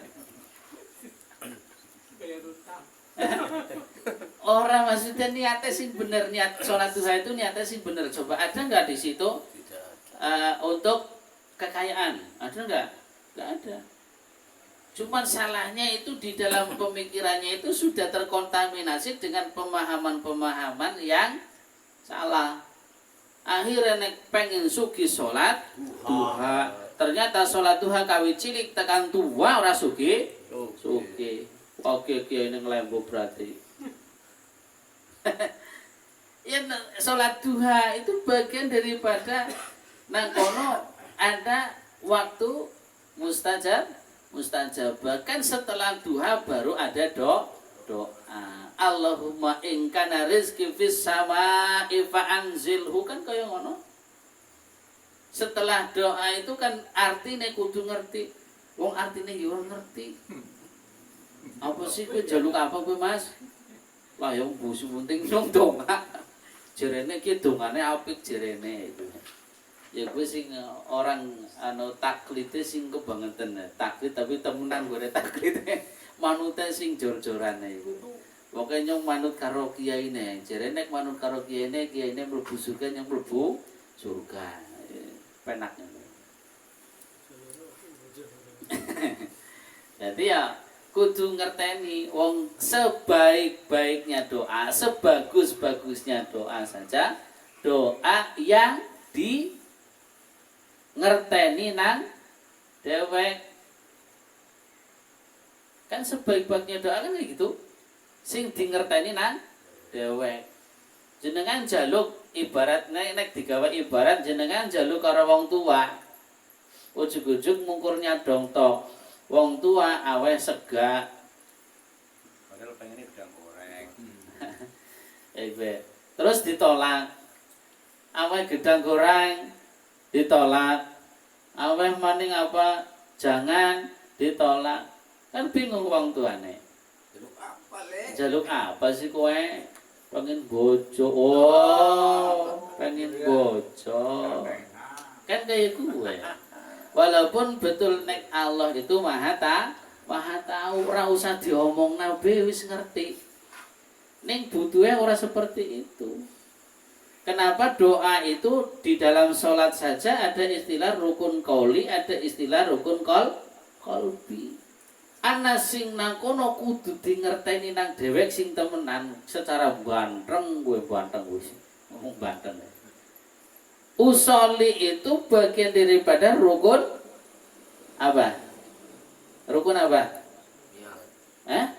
Orang maksudnya niatnya sih bener, niat sholat duha itu niatnya sih bener. Coba ada nggak di situ untuk kekayaan? Ada nggak? Nggak ada. Cuman salahnya itu di dalam pemikirannya itu sudah terkontaminasi dengan pemahaman-pemahaman yang salah. Akhirnya nek pengen suki sholat duha, ternyata sholat duha kawit cilik tekan tua ora suki. Oke ini ngelembo berarti. Ya sholat duha itu bagian daripada nang kono ada waktu mustajab mustajabah. Kan setelah duha baru ada doa. Allahumma in kana rizqi fis samaa'i fa anzilhu, kan kaya ngono. Setelah doa itu kan artine kudu ngerti. Wong artine yo ngerti. Apa sih kowe jaluk apa kowe, Mas? Lah yo mbusu penting nang donga. Jerene ki dongane apik jerene itu. Ya gue sing orang taklite sing kebangetan taklid tapi temenan gue taklite manute sing jor-jorane iku. Pokoke nyong manut karo kiyaine, jare nek manut karo kiyaine mlebu surga nyong mlebu surga. Penak ngono. Jadi ya kudu ngerteni wong sebaik-baiknya doa, sebagus-bagusnya doa saja doa yang di ngerteni nang dewek. Kan sebaik-baiknya doa kan kayak gitu. Sing di ngerteni nang dewek. Jenengan jaluk ibarat nek digawe ibarat jenengan jaluk karo wong tua. Ujug-ujug mungkurnya dong tok. Wong tua aweh segak. Padahal pengennya gedang goreng. Terus ditolak. Aweh gedang goreng ditolak. Aweh maning apa? Jangan ditolak. Kan bingung wong tuane. Jaluk apa le? Jaluk apa sih kowe? Pengen bojo. Oh, pengen bojo. Kan kayak gue. Walaupun betul nek Allah itu maha tahu, ora usah diomong nabi wis ngerti. Ning butuhe ora seperti itu. Kenapa doa itu di dalam sholat saja ada istilah rukun qauli, ada istilah rukun qalbi. Ana sing nang kono kudu dingerteni nang dhewek sing temenan secara banteng, gue banteng wis. Ngomong banteng. Usoli itu bagian daripada rukun apa? Rukun apa? Ya.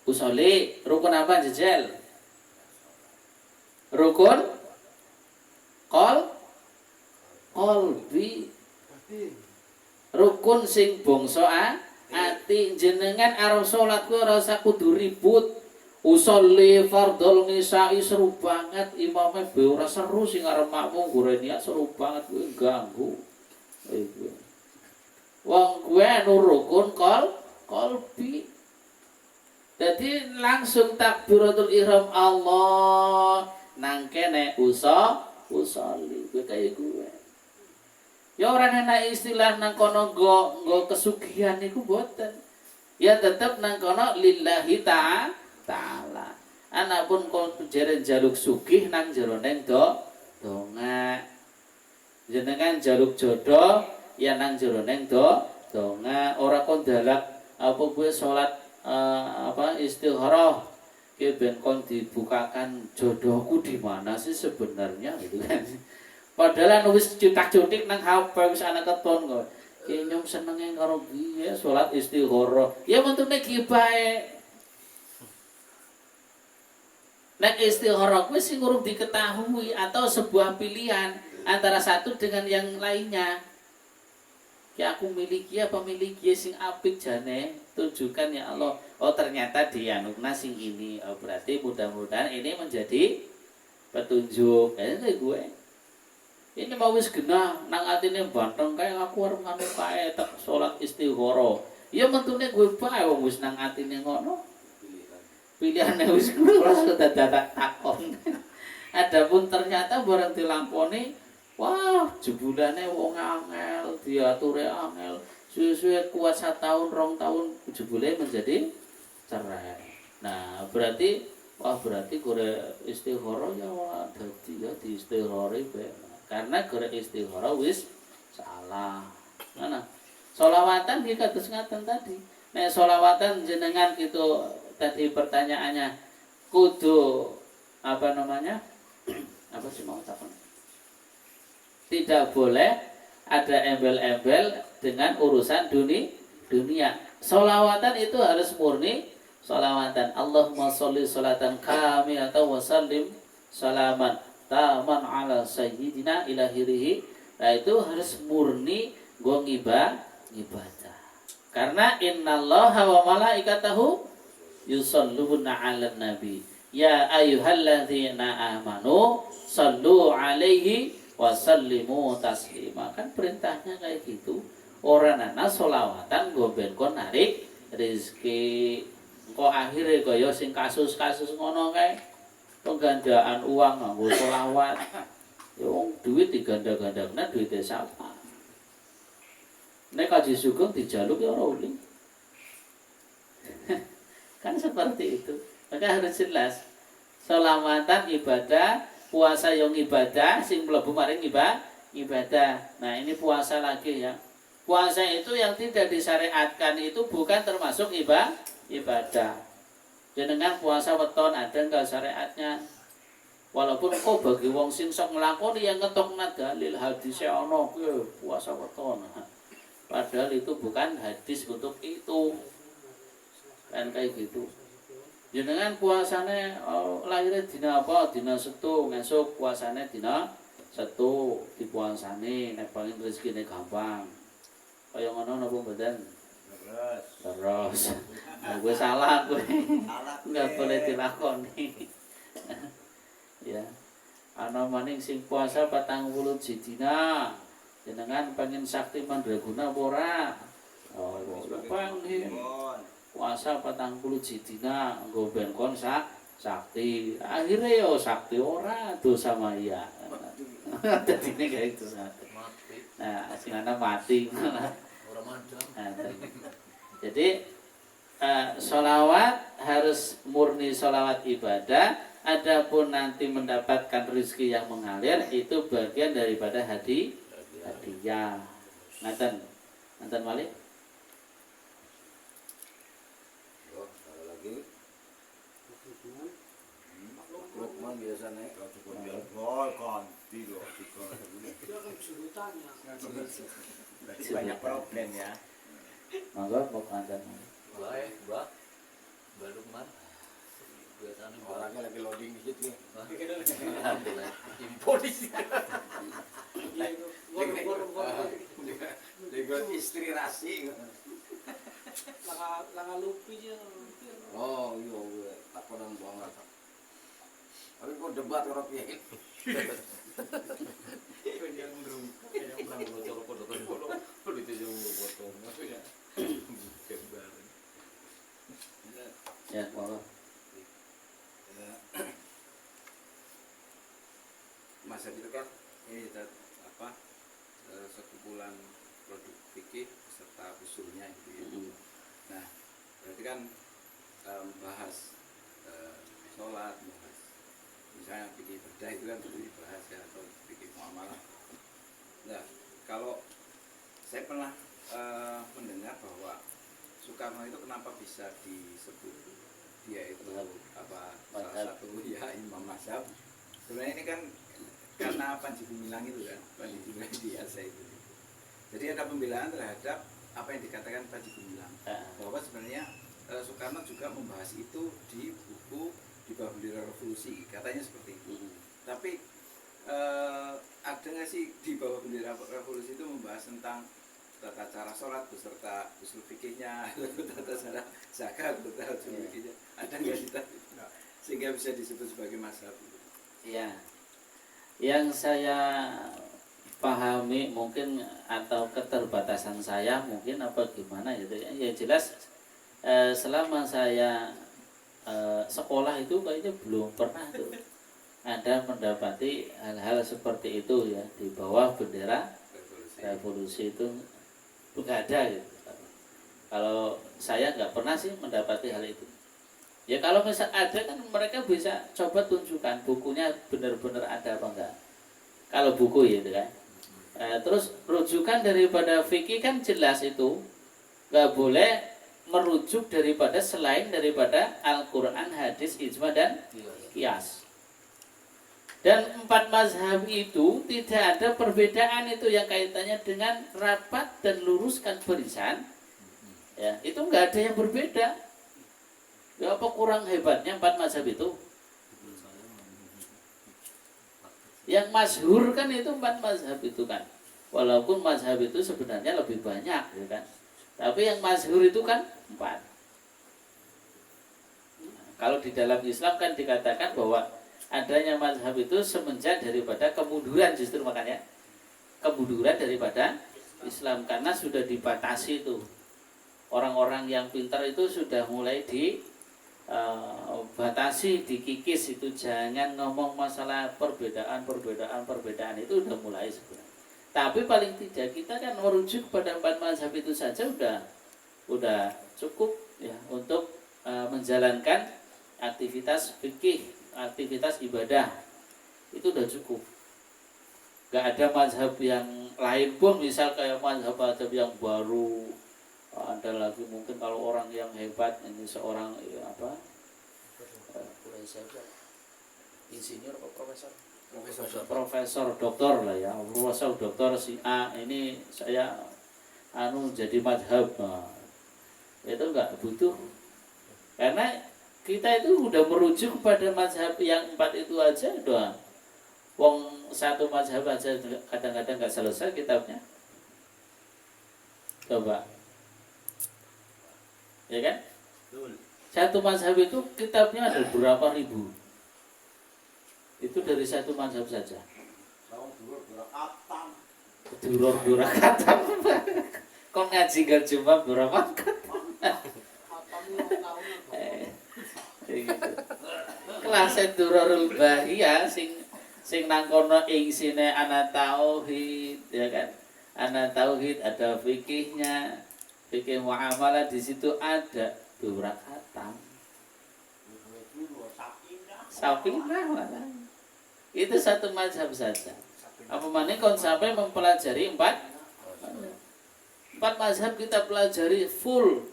Usoli rukun apa jejel? Rukun qalbi. Rukun sing bangsa ati. Jenengan arep salat kuwi ora usah kudu ribut. Usolli fardhul nisa'i seru banget, imamnya be ora seru sing arep makmum goreni seru banget kuwi ganggu. Wong kuwi anu rukun qalbi. Jadi langsung takbiratul ihram Allah nang kene usolli kuwi kaya kuwi. Ya ora ana istilah nang kono nggo kesugihan niku boten. Ya tetep nang kono lillahi ta'ala. Anapun kon jeren jaluk sugih nang jeroning donga. Jenengan jaluk jodoh ya nang jeroning donga. Ora kon dalak apa kuwi salat istikharah ki ben kon dibukakan jodohku di mana sih sebenarnya gitu kan. Padahal wis cutak-cutik nang HP wis ana keton kok. Ki nyong senenge karo piye salat istikharah. Ya mentune ki bae. Nek istikharah kuwi sing urung diketahui atau sebuah pilihan antara satu dengan yang lainnya. Ya aku miliki apa miliki sing apik jane, tunjukkan ya Allah. Oh ternyata dianukna sing ini. Oh berarti mudah-mudahan ini menjadi petunjuk. Kayak gue. Ini mau wis genah nang atine banteng kae aku arep nganu kae tak salat istikharah. Ya mentune gue bae wong wis nang atine ngono. Pilihannya wis ora dadak takon. Adapun ternyata barang dilamponi, wah jebulane wong angel, diature angel. Suwe-suwe kuat 1 tahun, 2 tahun jebule menjadi cerai. Nah, berarti gore istikharah ya ora dadi ya di istikharah bae. Karena gore istikharah wis salah. Mana? Sholawatan iki kados ngaten tadi. Nek sholawatan jenengan gitu tadi pertanyaannya kudu apa namanya? Apa sih mau takon? Tidak boleh ada embel-embel dengan urusan dunia. Sholawatan itu harus murni sholawatan. Allahumma sholli sholatan kamilatan wa sallim salaman taman ala sayyidina ilahirihi. Nah itu harus murni gua ibadah. Karena innallaha wa malaikatahu yusholluna 'alan nabi. Ya ayyuhalladzina amanu shallu 'alaihi wa sallimu taslima. Kan perintahnya kayak gitu. Orang ana sholawatan ngomben kon narik rezeki. Kok akhirnya kaya sing kasus-kasus ngono kae. Penggandaan uang nganggo sholawat. Ya wong duit diganda-gandakna duwite sapa. Nek Kaji Sugeng dijaluk ya ora uli. Kan seperti itu. Maka harus jelas. Sholawatan ibadah, puasa yang ibadah, sing mlebu maring ibadah. Nah, ini puasa lagi ya. Puasa itu yang tidak disyariatkan itu bukan termasuk ibadah. Jenengan puasa weton ada enggak syariatnya? Walaupun kok bagi wong sing sok nglakoni yang ngetokna dalil hadis ana kuwi puasa weton. Padahal itu bukan hadis untuk itu. Kan kayak gitu. Jenengan puasane lahirnya dina apa? Dina Setu, ngesuk puasane dina Setu dipuasane nek paling rezekine gampang. Kaya ngono napa mboten? Terus. Nah, gue salah gue. Enggak boleh dilakoni. Ya. Ana maning sing puasa 40 dina. Jenengan pengen sakti mandraguna apa ora? Oh, pengen. Puasa 40 dina nggo ben kon sakti. Akhire yo sakti ora dosa maya. Dadi nek kayak itu sakti. Mati. Nah, aslinya mati. Orang mandang. Jadi sholawat harus murni sholawat ibadah. Adapun nanti mendapatkan rezeki yang mengalir itu bagian daripada hadiah. Nanten Malik. Oh, ada lagi. Lukman biasanya kalau cukup dia. Oh, ganti loh. Banyak problem ya. Monggo kok nanten. Baik, Mbak. Mbak Lukman. Biasanya Mbak. Orangnya lagi loading dikit nih. Alhamdulillah. Info di sini. Dengan istri rasi. Langa lupi aja. Oh iya, gue takonan banget. Tapi kok debat karo piye? Yang berang bocor podokan bodoh. Perlu itu yang potong. Maksudnya. Ya, monggo. Masa itu kan ini apa? Satu bulan produk fikih serta usulnya itu ya. Nah, berarti kan bahas sholat, bahas misalnya fikih ibadah itu kan perlu dibahas ya, atau fikih muamalah. Nah, kalau saya pernah mendengar bahwa Soekarno itu kenapa bisa disebut dia itu apa salah satu ya imam mazhab. Sebenarnya ini kan karena Panji Gumilang itu kan, Panji Gumilang biasa itu. Jadi ada pembelaan terhadap apa yang dikatakan Panji Gumilang, bahwa sebenarnya Soekarno juga membahas itu di buku Di Bawah Bendera Revolusi, katanya seperti itu. Tapi ada nggak sih Di Bawah Bendera Revolusi itu membahas tentang tata cara sholat beserta usul fikihnya, tata cara zakat beserta usul fikihnya, ada nggak kita sehingga bisa disebut sebagai mazhab? Ya. Yang saya pahami mungkin atau keterbatasan saya mungkin apa gimana gitu ya. Ya jelas selama saya sekolah itu kayaknya belum pernah tuh ada mendapati hal-hal seperti itu ya di bawah bendera revolusi itu nggak ada gitu. Kalau saya nggak pernah sih mendapati hal itu. Ya kalau misal ada kan mereka bisa coba tunjukkan bukunya benar-benar ada apa enggak. Kalau buku gitu kan. Terus rujukan daripada fikih kan jelas itu. Nggak boleh merujuk daripada selain daripada Al-Quran, hadis, ijma dan qiyas. Dan 4 mazhab itu tidak ada perbedaan itu yang kaitannya dengan rapat dan luruskan barisan. Ya, itu nggak ada yang berbeda. Ya apa kurang hebatnya 4 mazhab itu? Yang masyhur kan itu 4 mazhab itu kan. Walaupun mazhab itu sebenarnya lebih banyak ya kan. Tapi yang masyhur itu kan 4. Kalau di dalam Islam kan dikatakan bahwa adanya mazhab itu semenjak daripada kemunduran, justru makanya kemunduran daripada Islam, karena sudah dibatasi itu. Orang-orang yang pintar itu sudah mulai dibatasi, dikikis itu, jangan ngomong masalah perbedaan itu udah mulai sebenarnya. Tapi paling tidak kita kan merujuk kepada 4 mazhab itu saja udah cukup ya untuk menjalankan aktivitas fikih, aktivitas ibadah, itu udah cukup. Gak ada mazhab yang lain pun, misal kayak mazhab yang baru, ada lagi mungkin kalau orang yang hebat ini seorang Insinyur atau profesor? profesor doktor lah ya, profesor doktor si A ini saya jadi mazhab, itu nggak butuh, karena kita itu udah merujuk kepada mazhab yang 4 itu aja doang. Wong satu mazhab aja kadang-kadang nggak selesai kitabnya, coba ya kan? Satu mazhab itu kitabnya ada berapa ribu, itu dari satu mazhab saja. Duror katam. Kok ngaji gak cuma berapa kelasnya Durarul Bahiyah sing nang kono isine ana tauhid ya kan, ana tauhid, ada fikihnya, fikih muamalah, di situ ada duror katam, sapinah malah. Itu satu mazhab saja. Apa mana kon sampai mempelajari 4 mazhab, kita pelajari full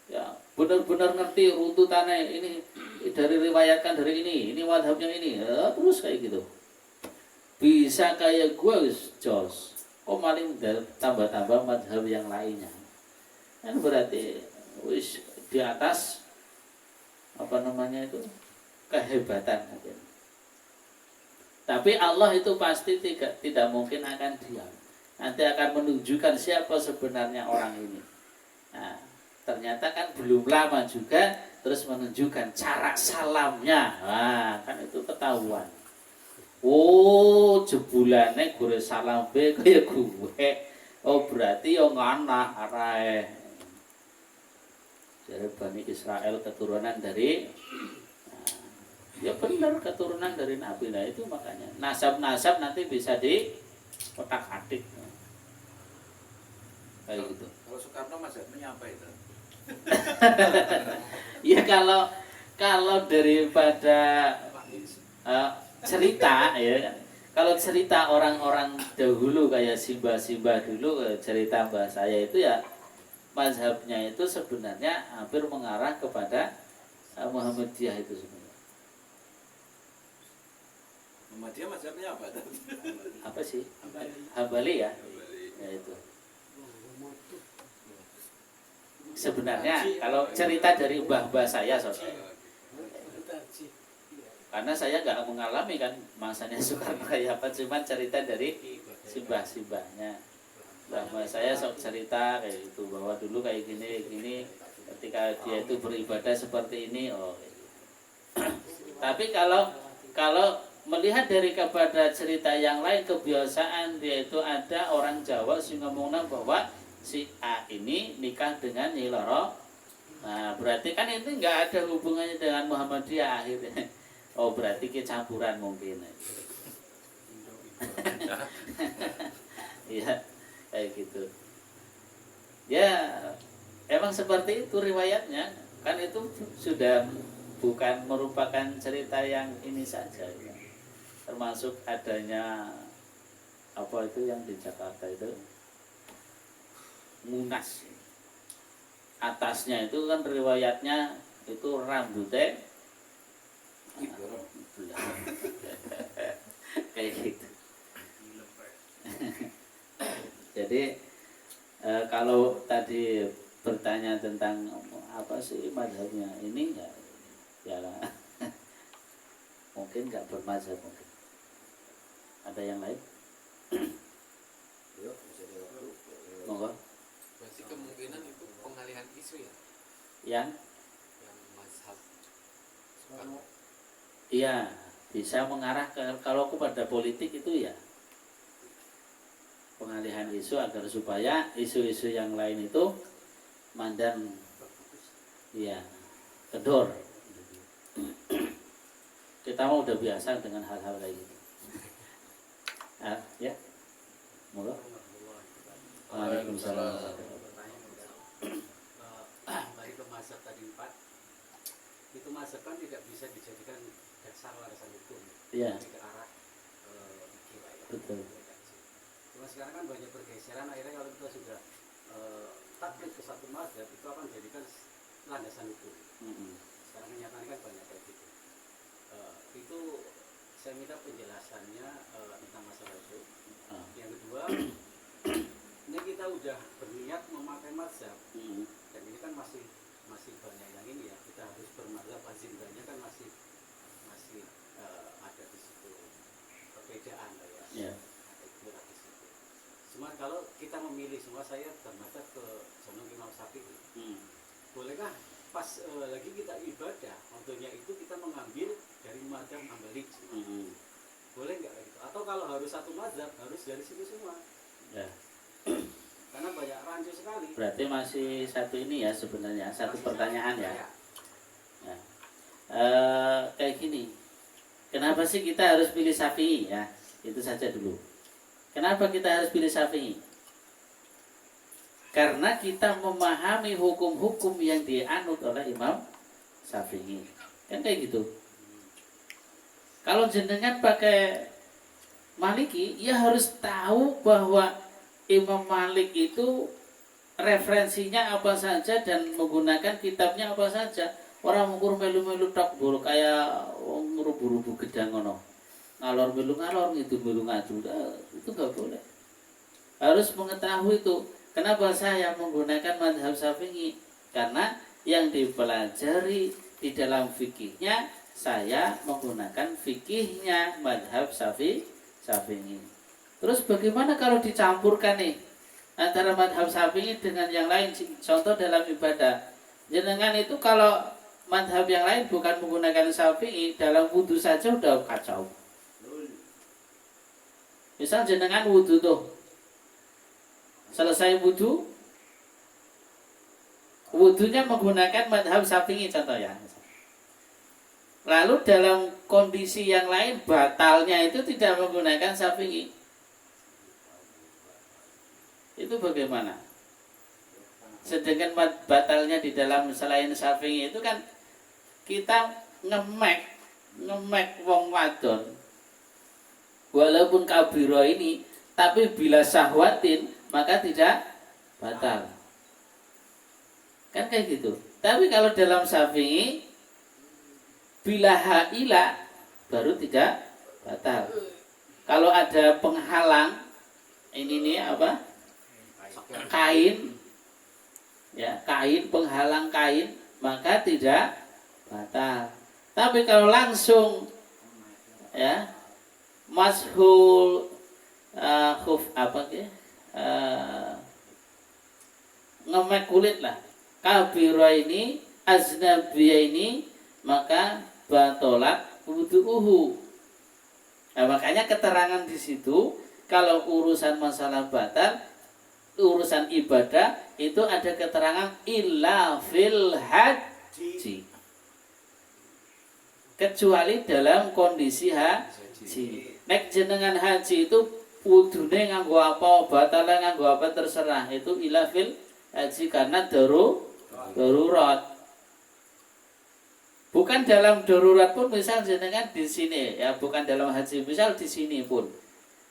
ya, benar-benar ngerti runtutannya, ini dari riwayatkan dari ini mazhabnya ini ya, terus kayak gitu. Bisa kayak gue jos, kok maling tambah-tambah mazhab yang lainnya, kan berarti wis di atas kehebatan mungkin. Tapi Allah itu pasti tidak mungkin akan diam. Nanti akan menunjukkan siapa sebenarnya orang ini. Nah, ternyata kan belum lama juga terus menunjukkan cara salamnya. Nah, kan itu ketahuan. Oh, jebulane gue salam be kaya gue. Oh, berarti yo nganah arae. Jadi Bani Israel keturunan dari ya benar keturunan dari Nabi. Nah itu makanya nasab-nasab nanti bisa di otak-atik kayak gitu. Kalau Soekarno mazhabnya apa itu? Ya kalau daripada cerita ya, kalau cerita orang-orang dahulu kayak Simbah dulu, cerita mbah saya itu ya mazhabnya itu sebenarnya hampir mengarah kepada Muhammadiyah itu sebenarnya. Muhammadiyah mazhabnya apa tadi? Apa sih? Hambali ya? Ya itu. Sebenarnya kalau cerita dari mbah-mbah saya karena saya nggak mengalami kan masanya Soekarno kayak apa, cuma cerita dari simbah-simbahnya. Mbah saya cerita kayak itu bahwa dulu kayak gini ketika dia itu beribadah seperti ini. Oh kayak gitu. Tapi kalau melihat dari kepada cerita yang lain, kebiasaan dia itu ada orang Jawa sing ngomongna bahwa si A ini nikah dengan Nyi Loro. Nah, berarti kan itu nggak ada hubungannya dengan Muhammadiyah akhirnya. Oh, berarti kecampuran mungkin. Iya, kayak gitu. Ya, emang seperti itu riwayatnya. Kan itu sudah bukan merupakan cerita yang ini saja ya. Termasuk adanya apa itu yang di Jakarta itu Munas, atasnya itu kan riwayatnya itu rambutnya kayak gitu. Jadi kalau tadi bertanya tentang apa sih mazhabnya ini ya mungkin nggak bermazhab mungkin. Ada yang lain? Monggo. Masih kemungkinan itu isu ya, yang yang mazhab. iya bisa mengarah ke, kalau kepada politik itu ya pengalihan isu agar supaya isu-isu yang lain itu mandan ya kendor. Kita mau udah biasa dengan hal-hal kayak gitu. Ya, monggo. Waalaikumsalam. Balik ke mazhab tadi 4, itu mazhab kan tidak bisa dijadikan dasar warisan hukum. Iya. Ke arah kira ya. Betul. Cuma sekarang kan banyak pergeseran, akhirnya kalau kita sudah taklid ke satu mazhab itu akan dijadikan landasan hukum. Sekarang kenyataannya kan banyak kayak gitu. Itu saya minta penjelasannya tentang masalah itu. Yang kedua, ini kita udah berniat memakai mazhab, dan ini kan masih banyak yang ini ya, kita harus bermazhab, azimbannya kan masih ada di situ perbedaan lah ya. Ya. Ada istilah di situ. Cuma kalau kita memilih, semua saya bermazhab ke Jalur Imam Syafi'i. Bolehkah pas lagi kita ibadah, contohnya itu kita mengambil dari mazhab Hambali? Boleh nggak gitu? Atau kalau harus satu mazhab, harus dari situ semua? Ya. Karena banyak rancu sekali. Berarti masih satu ini ya sebenarnya, satu Masih pertanyaan sama, ya. ya. Ya. Kayak gini. Kenapa sih kita harus pilih Syafi'i ya? Itu saja dulu. Kenapa kita harus pilih Syafi'i? Karena kita memahami hukum-hukum yang dianut oleh Imam Syafi'i. Kan kayak gitu. Kalau jenengan pakai Maliki, ya harus tahu bahwa Imam Malik itu referensinya apa saja dan menggunakan kitabnya apa saja. Orang ngukur melu-melu tak buru kayak rubu-rubu gedang ngono. Ngalor melu ngalor itu melu ngadu. Itu enggak boleh. Harus mengetahui itu. Kenapa saya menggunakan mazhab Syafi'i? Karena yang dipelajari di dalam fikihnya saya menggunakan fikihnya mazhab Syafi'i. Terus bagaimana kalau dicampurkan nih antara mazhab Syafi'i dengan yang lain? Contoh dalam ibadah, jenengan itu kalau mazhab yang lain bukan menggunakan Syafi'i, dalam wudhu saja udah kacau. Misal jenengan wudhu tuh, selesai wudhu, wudhunya menggunakan mazhab Syafi'i contohnya. Lalu dalam kondisi yang lain batalnya itu tidak menggunakan Syafi'i. Itu bagaimana? Sedangkan batalnya di dalam selain Syafi'i itu kan kita ngemek wong wadon. Walaupun kabiro ini, tapi bila syahwatin maka tidak batal. Kan kayak gitu. Tapi kalau dalam Syafi'i bila haila baru tidak batal. Kalau ada penghalang ini nih apa? Kain, ya kain penghalang kain maka tidak batal. Tapi kalau langsung ya mashul khuf apa ya ngemek kulit lah kabira ini aznabiyah ini maka batolat wudu'uhu. Nah, makanya keterangan di situ kalau urusan masalah batal, urusan ibadah itu ada keterangan illa fil haji. Kecuali dalam kondisi haji. Nek jenengan haji itu wudune nganggo apa, batale nganggo apa terserah, itu illa fil haji karena darurat. Bukan dalam darurat pun, misal jenengan di sini ya, bukan dalam haji, misal di sini pun.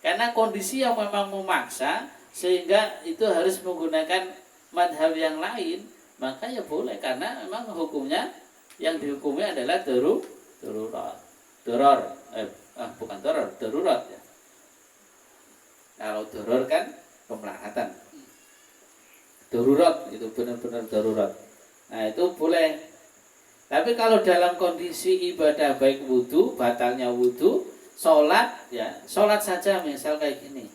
Karena kondisi yang memang memaksa sehingga itu harus menggunakan madhab yang lain, maka ya boleh karena memang hukumnya yang dihukumi adalah darurat. Bukan darurat ya. Kalau darurat kan kemelaratan. Darurat itu benar-benar darurat. Nah, itu boleh. Tapi kalau dalam kondisi ibadah baik wudhu, batalnya wudhu, sholat ya, sholat saja misal kayak gini.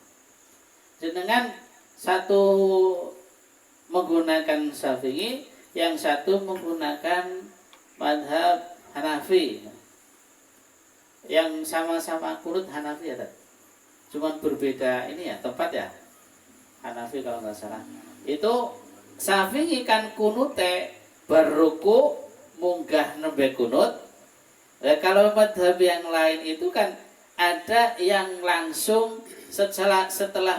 Jenengan satu menggunakan Syafi'i, yang satu menggunakan madhab Hanafi. Yang sama-sama kunut Hanafi ada. Cuman berbeda ini ya tempat ya. Hanafi kalau nggak salah. Itu Syafi'i kan kunute berruku munggah nembe kunut. Nah, kalau madhab yang lain itu kan ada yang langsung setelah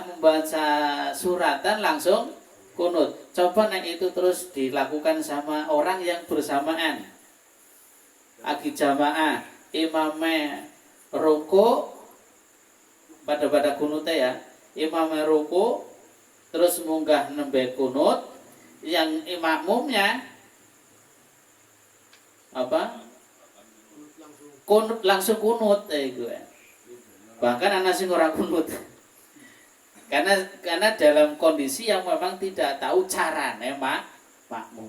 membaca suratan langsung kunut. Coba nek itu terus dilakukan sama orang yang bersamaan. Agi jamaah, imamnya ruku pada kunutnya ya. Imamnya ruku terus munggah nembe kunut, yang makmumnya apa? Kunut langsung kunut gue. Bahkan anak sing ora kunut. Karena dalam kondisi yang memang tidak tahu carane makmum.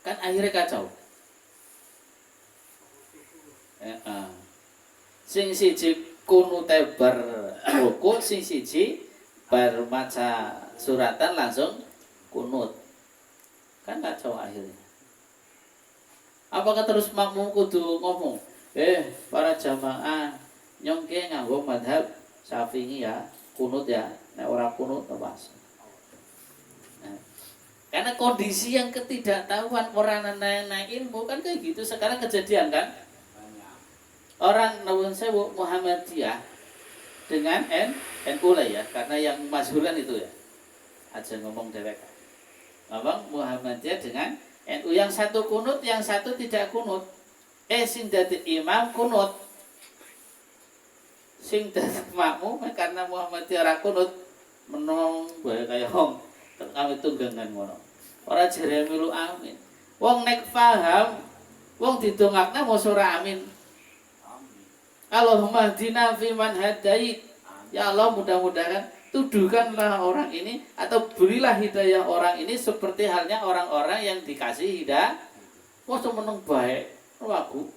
Kan akhirnya kacau. Sing siji kunute berruku, sing siji bar maca suratan langsung kunut. Kan kacau akhirnya. Apakah terus makmum kudu ngomong, para jamaah nyongke nganggo madhab Syafi'i ya, kunut ya, nek ora kunut tewas. Nah, karena kondisi yang ketidaktahuan orang nenek ilmu kan kayak gitu sekarang kejadian kan. Orang Nawun Sewu Muhammadiyah dengan NU lah ya, karena yang masyhuran itu ya. Aja ngomong dewek. Ngomong Muhammadiyah dengan NU, yang satu kunut, yang satu tidak kunut. Sing dadi imam kunut. Sing dadi makmum karena Muhammadiyah ra kunut menong bae kaya wong kami tunggangan ngono. Ora jere milu amin. Wong nek paham, wong didongakna mosok ora amin. Allahumma hdina fiman hadait. Ya Allah, mudah-mudahan tuduhkanlah orang ini atau berilah hidayah orang ini seperti halnya orang-orang yang dikasih hidayah. Mosok meneng baik, lagu.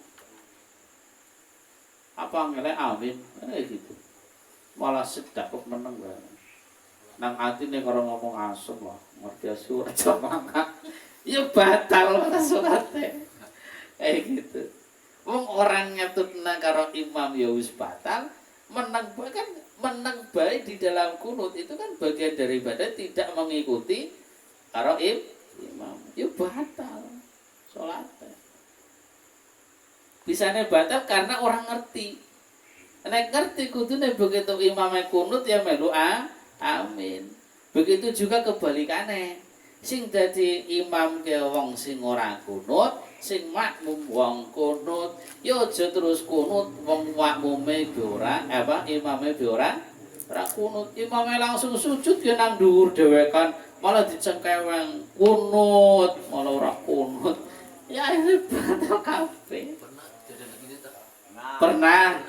Apa ngene amin, gitu. Malah sedak kok meneng bae. Nang atine karo ngomong asem lah, ngerti surat jamaah. Ya batal surate. Gitu. Wong orang ngetutna karo imam ya wis batal, menang bae kan menang bae di dalam kunut itu kan bagian daripada tidak mengikuti karo imam. Ya batal salatnya. Bisanya batal karena orang ngerti. Nek ngerti kudune begitu imamnya kunut ya melu amin. Begitu juga kebalikannya. Sing dadi imam ke wong sing ora kunut, sing makmum wong kunut, ya aja terus kunut wong makmume ora imame ora kunut. Imame langsung sujud ya nang dhuwur dhewekan, malah dicengkeweng kunut, malah ora kunut. Ya ini batal kabeh. Pernah.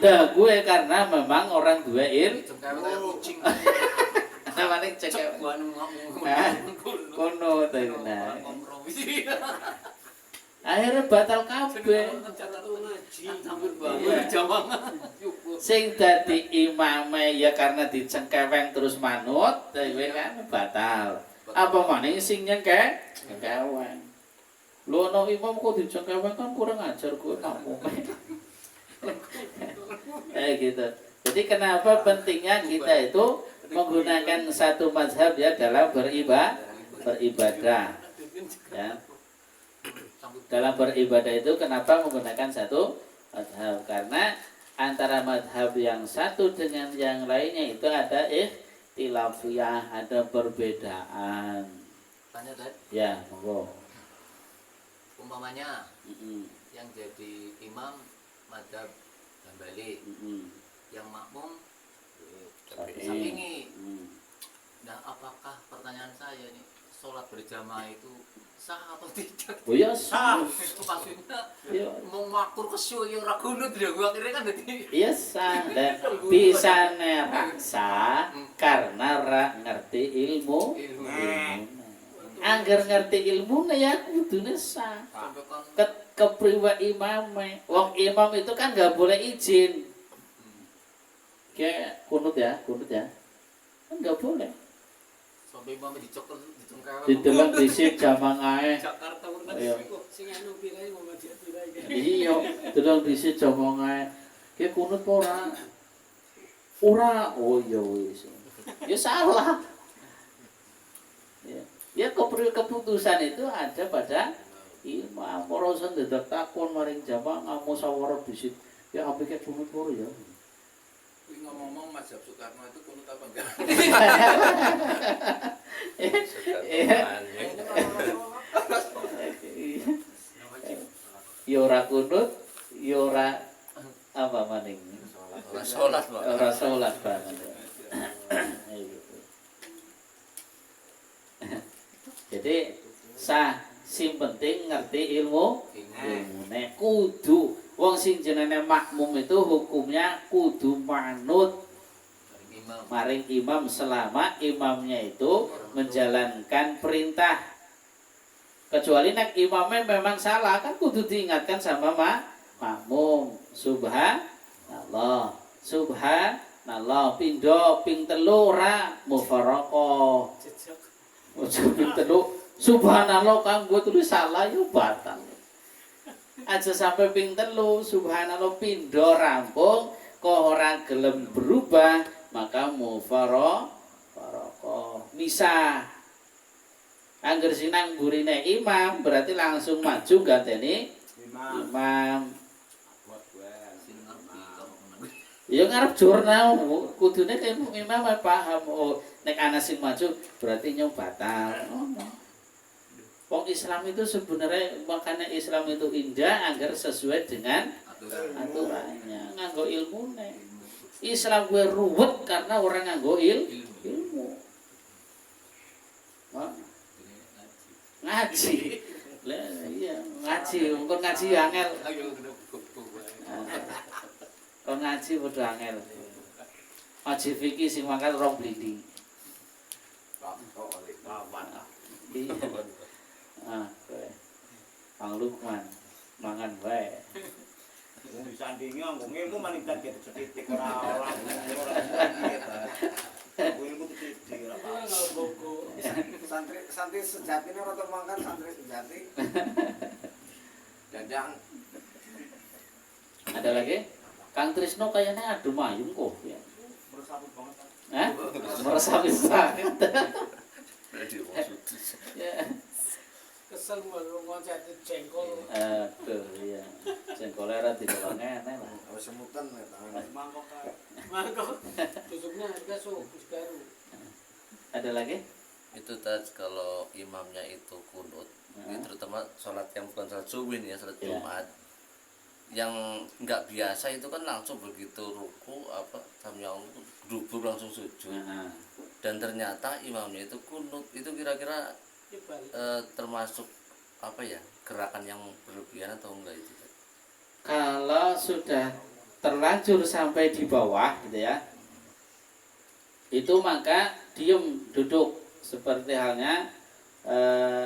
Dah gue karena memang orang dua kucing. namanya cekeweng. Kunut nah. Akhirnya batal kabeh. Sing dadi imame ya karena dicengkeweng terus manut, dhewe kan batal. Apa maning sing nyengkeweng. Lho ana imam kok dicengkeweng kan kurang ajar kowe makmume. Gitu. Jadi kenapa pentingnya kita itu menggunakan satu mazhab ya dalam beribadah. Ya. Dalam beribadah itu kenapa menggunakan satu mazhab? Karena antara mazhab yang satu dengan yang lainnya itu ada ikhtilafiyah, ada perbedaan. Tanya Dad, Ya, monggo. umpamanya yang jadi imam madhab Hambali, yang makmum Syafi'i. Nah, apakah pertanyaan saya nih, sholat berjamaah itu sah atau tidak? Oh ya sah. Itu maksudnya Iya. mau makur kesu yang ragunut ya gua akhirnya kan jadi Iya sah dan bisa neraksa karena ngerti ilmu. Angger ngerti ilmu ya kudune sah. sampai kan Kepriwe imame. Wong imam itu kan nggak boleh izin. Kayak kunut ya. Kan nggak boleh. sampai imam dicekel Didelok dhisik jamangae. Jakarta urut Iya. sing anu pirae ngomong pirae. Iya, delok dhisik jamangae. Ki kunut apa ora? Ora. Oh iya wis. Ya salah. Ya. Ya keputusan itu ada pada imam. Ora usah ndedak takon maring jamaah musyawarah dhisik. Ya apike kunut ora ya. Kuwi ngomong-ngomong mazhab Soekarno itu kunut apa enggak? Ya ora kunut, ya ora apa maning. Ora sholat, Pak. Ora salat banget. Jadi sing penting ngerti ilmu. Nek kudu wong sing jenenge makmum itu hukumnya kudu manut Imam. maring imam selama imamnya itu menjalankan perintah. Kecuali nek imamnya memang salah kan kudu diingatkan sama makmum. Subhanallah. Subhanallah pindho ping telu ora mufaraqah. Ojo ping telu subhanallah kanggo tulis salah yo batal. Aja sampai ping telu subhanallah pindho rampung kok ora gelem berubah maka mufaraqah misah. Angger sinang burine imam berarti langsung maju ganteni imam. Sing ngerti kok ngono. Ya ngarep jurnal kudune imam paham oh nek ana sing maju berarti batal. Wong Islam itu sebenarnya makanya Islam itu indah agar sesuai dengan aturannya, nganggo ilmune. Islam gue ruwet karena orang nganggo ilmu. Ngaji. Lah iya, ngaji, engko ngaji angel. Kok ngaji padha angel. Ngaji fikih sing mangkat rong blinding. Iya. Kowe. Bang Lukman mangan wae. Wong disandingi nggo ilmu maning target setitik ora ilmu titik ora Santri sejati ini rata mangkan santri sejati. Dadang. Ada lagi? Kang Trisno kayaknya adu mayung kok ya. meresapi banget. Hah? Meresapi banget. Ya. Kesel ngoncet jengkol. Aduh iya. Jengkolnya ora didelok ngene lah. Harus semutan ya tangan. Mangkok kae. Mangkok. Tusuknya harga baru. Ada lagi? Itu tadi kalau imamnya itu kunut, ini terutama sholat yang bukan sholat subuh ya, sholat Ya. Jumat, yang nggak biasa itu kan langsung begitu ruku apa sambil duduk langsung sujud, Nah, dan ternyata imamnya itu kunut, itu kira-kira termasuk apa ya, gerakan yang berlebihan atau enggak itu? kalau sudah terlanjur sampai di bawah gitu ya, itu maka diem duduk seperti halnya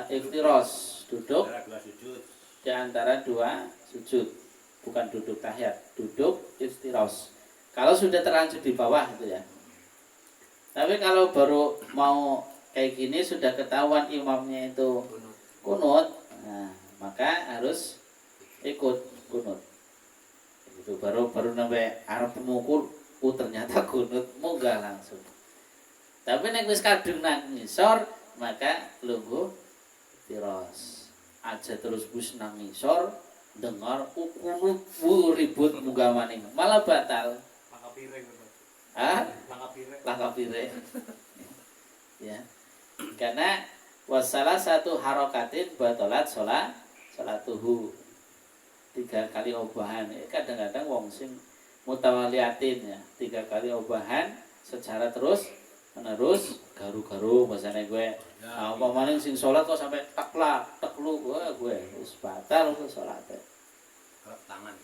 iftiros, duduk Dua sujud. di antara dua sujud, bukan duduk tahiyat, duduk iftiros. Kalau sudah terlanjur di bawah gitu ya. Tapi kalau baru mau kayak gini sudah ketahuan imamnya itu kunut, nah, maka harus ikut kunut. Itu baru sampai arep mukul, ternyata kunut munggah langsung. Tapi nek wis kadung nang ngisor, maka lungguh tiros. Aja terus wis nang ngisor, dengar kunut ribut munggah maning, malah batal. Langkah piring. Langkah piring. Ya. Karena wasalah satu harokatin batalat salatuhu. 3 kali obahan. Kadang-kadang wong sing mutawaliatin ya, 3 kali obahan secara terus menerus garu-garu bahasane gue. Apa maning sing salat kok sampai teklu gue wis batal kok salate. Kerap tangan.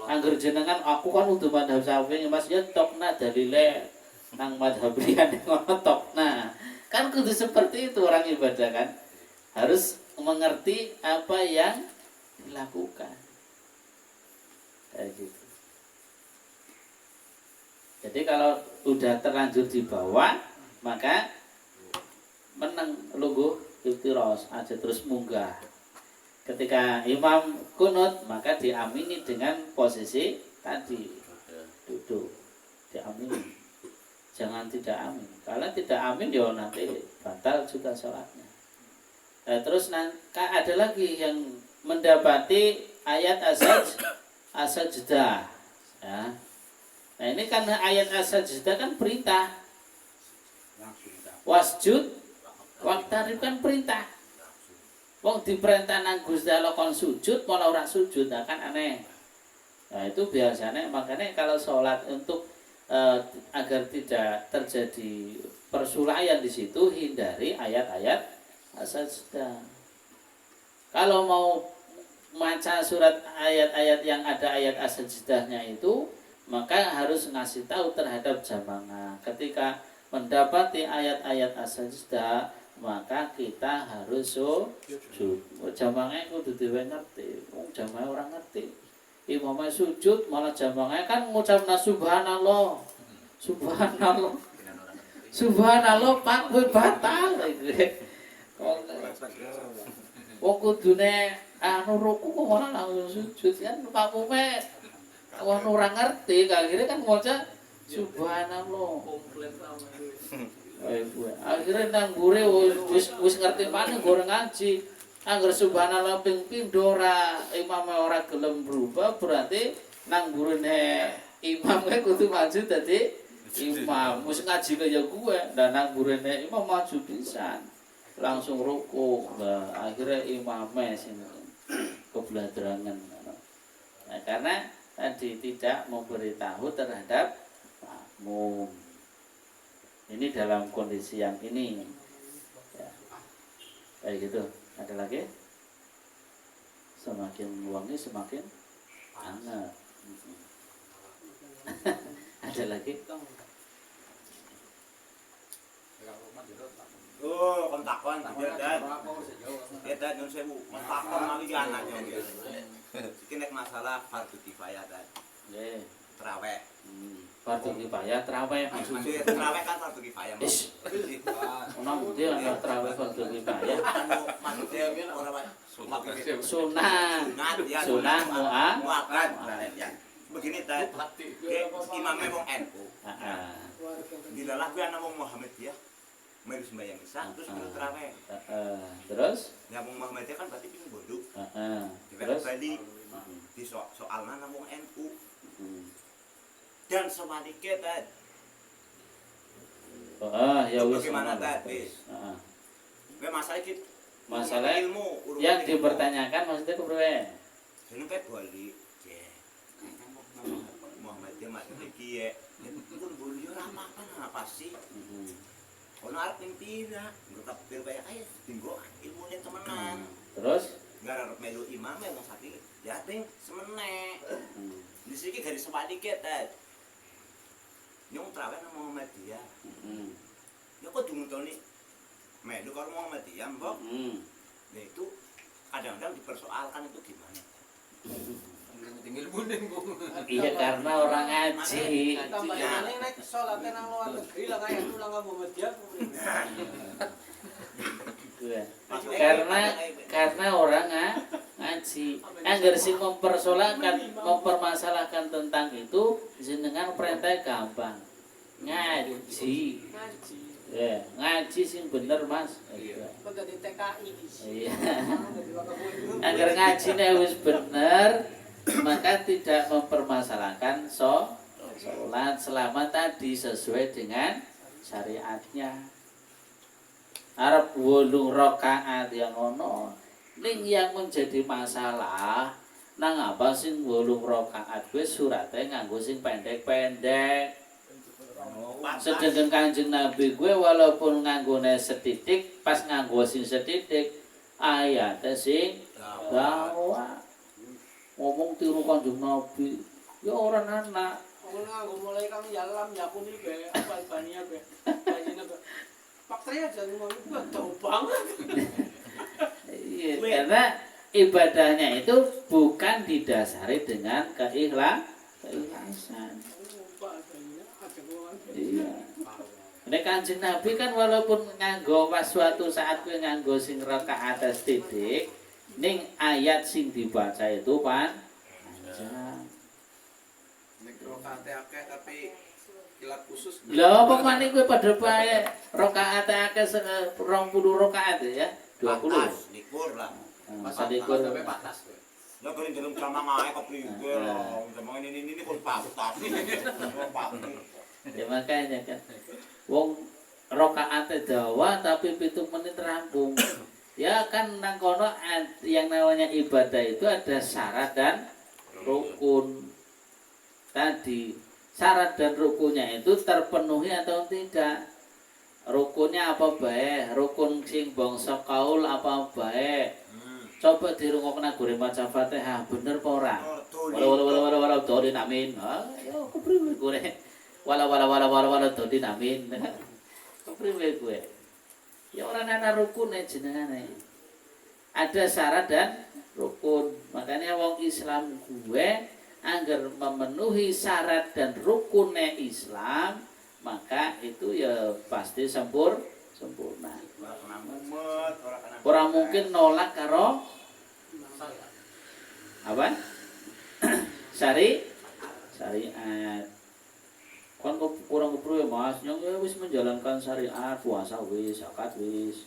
Angger jenengan aku kan udah madhab Syafi'i Mas ya tokna dalile nang madhab liyane ngono tokna. Kan kudu seperti itu orang ibadah kan. Harus mengerti apa yang dilakukan. Kayak gitu. Jadi kalau udah terlanjur di bawah maka menang lungguh iftiros aja terus munggah. Ketika imam kunut maka diamini dengan posisi tadi duduk, diamini. Jangan tidak amin. Kalau tidak amin ya nanti batal juga sholatnya. Nah, terus ada lagi yang mendapati ayat as-sajdah. Ya. Nah ini kan ayat as-sajdah kan perintah. Wasjud waqtarib kan perintah. Wong diperintah nang Gusti Allah kon sujud malah ora sujud, nah kan aneh. Nah itu biasanya makanya kalau sholat untuk agar tidak terjadi persulaian di situ hindari ayat-ayat as-sajdah. Kalau mau baca surat ayat-ayat yang ada ayat as-sajdahnya itu maka harus ngasih tahu terhadap jamaah. Ketika mendapati ayat-ayat as-sajdah maka kita harus sujud. Jamaahnya kudu dhewe ngerti. Wong jamaah orang ngerti. Imamnya sujud malah jamaahnya kan ngucapna subhanallah. Subhanallah. Subhanallah Pak kowe batal. Wong kudune ruku kok ora langsung sujud kan makmume wong ora ngerti akhirnya kan maca subhanallah. Akhirnya nang gure wis ngerti maneh goreng ngaji. Angger subhanallah ping pindho ora imam ora gelem berubah berarti nang gurune imam kudu maju dadi imam. Wis ngaji kaya gue dan nang gurune imam maju pisan. Langsung ruku. Nah, akhirnya imamnya sing kebladrangan. Nah, karena tadi tidak memberitahu terhadap makmum. Ini dalam kondisi yang ini ya. Kayak gitu. Ada lagi? Semakin wangi semakin hangat. Ada lagi? Oh, kontakon dia dan. Dia dan nyun sewu. Kontakon lagi anaknya gitu. Iki nek masalah fardhu kifayah dan. Nggih. Traweh. Fardhu kifayah traweh maksudnya. Traweh kan fardhu kifayah. Ono dia ana traweh fardhu kifayah. Maksudnya ora Sunah. ya. Sunah muakkad. Ya. Begini tadi. Imamnya wong NU. Heeh. Dilalah kuwi ana wong Muhammadiyah. Melu sembahyang isya terus melu traweh. Terus? Ya wong Muhammadiyah kan berarti ping bodho. Terus balik di soalnya wong NU. Dan sebaliknya tadi. Ya wis. Bagaimana tadi? Masalah ilmu yang dipertanyakan maksudnya kepriwe? Ini kayak balik. Muhammadiyah maksudnya kiye. Itu boleh ora apa sih? Ono arep pimpinan, tetap kaya kaya tinggo ilmune temenan. Terus Gara melu imam wong sapi ya ping semene. Di sini garis sebaliknya tadi. Nyong traweh nang Muhammadiyah. Ya kok dungutoni melu karo Muhammadiyah, Mbok. Nah itu kadang-kadang dipersoalkan itu gimana? Iya karena orang ngaji. Tambahannya nek sholatnya nang luar negeri lah kayak itu lah Muhammadiyah. Karena orang ngaji. Angger sing mempermasalahkan tentang itu jenengan perintah gampang. Ngaji. Ya, ngaji sing bener Mas. Iya. Di TKI. Iya. Angger ngajine wis bener maka tidak mempermasalahkan sholat selama tadi sesuai dengan syariatnya. Arab 8 rakaat yang ono ning yang menjadi masalah nang apa sing 8 rakaat wis surate nganggo sing pendek-pendek. Sedangkan Kanjeng Nabi gue walaupun nganggone setitik pas nganggo sing setitik ayate sing dawa. Ngomong tiru Kanjeng Nabi ya orang anak nganggo mulai kami jalan yakuni be apa bania be bajine be faktornya aja ngomong itu jauh banget. Iya, karena ibadahnya itu bukan didasari dengan keikhlasan. Iya. Nek Kanjeng Nabi kan walaupun nganggo pas suatu saat kuwi nganggo sing rakaat titik, ning ayat sing dibaca itu panjang. Nek rokaate akeh tapi kilat khusus. Lha apa maneh kowe padha bae rakaat akeh 20 rakaat ya, 20. Patas, likur lah. Salikur. sampai batas kowe. Ya kalau dalam ceramah ngae kepriwe lah. Ceramah ini kok patas. Ya makanya kan wong rakaate dawa tapi 7 menit rampung. Ya kan nang kono yang namanya ibadah itu ada syarat dan rukun. Tadi syarat dan rukunnya itu terpenuhi atau tidak. Rukunnya apa bae? Rukun sing bangsa kaul apa bae? Coba dirungokna gure maca Fatihah bener apa ora? Wala dolin amin. Ya kepriwe gure? Wala dolin amin. Kepriwe gue? Ya ora ana rukune jenengane. Ada syarat dan rukun. Makanya wong Islam gue agar memenuhi syarat dan rukunnya Islam, maka itu ya pasti sempurna. Ora mungkin nolak karo apa? Syariat. Kan kurang kepriwe Mas, yang wis menjalankan syariat, puasa wis, zakat wis,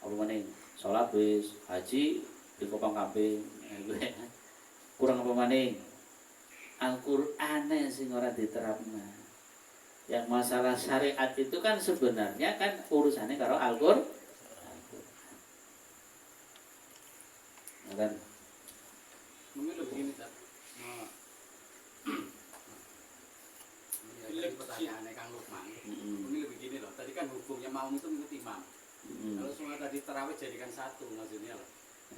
apa meneh? Salat wis, haji dikopang kabeh. Kurang apa meneh? Al-Qur'an sing ora diterapna. Yang masalah syariat itu kan sebenarnya kan urusannya karo Al-Qur'an. Kan Mungkin lebih begini tak. Jadi pertanyaannya Kang Lukman, mungkin lebih gini loh. Tadi kan hukumnya makmum itu mengikuti imam. Kalau semua tadi tarawih jadikan satu maksudnya loh.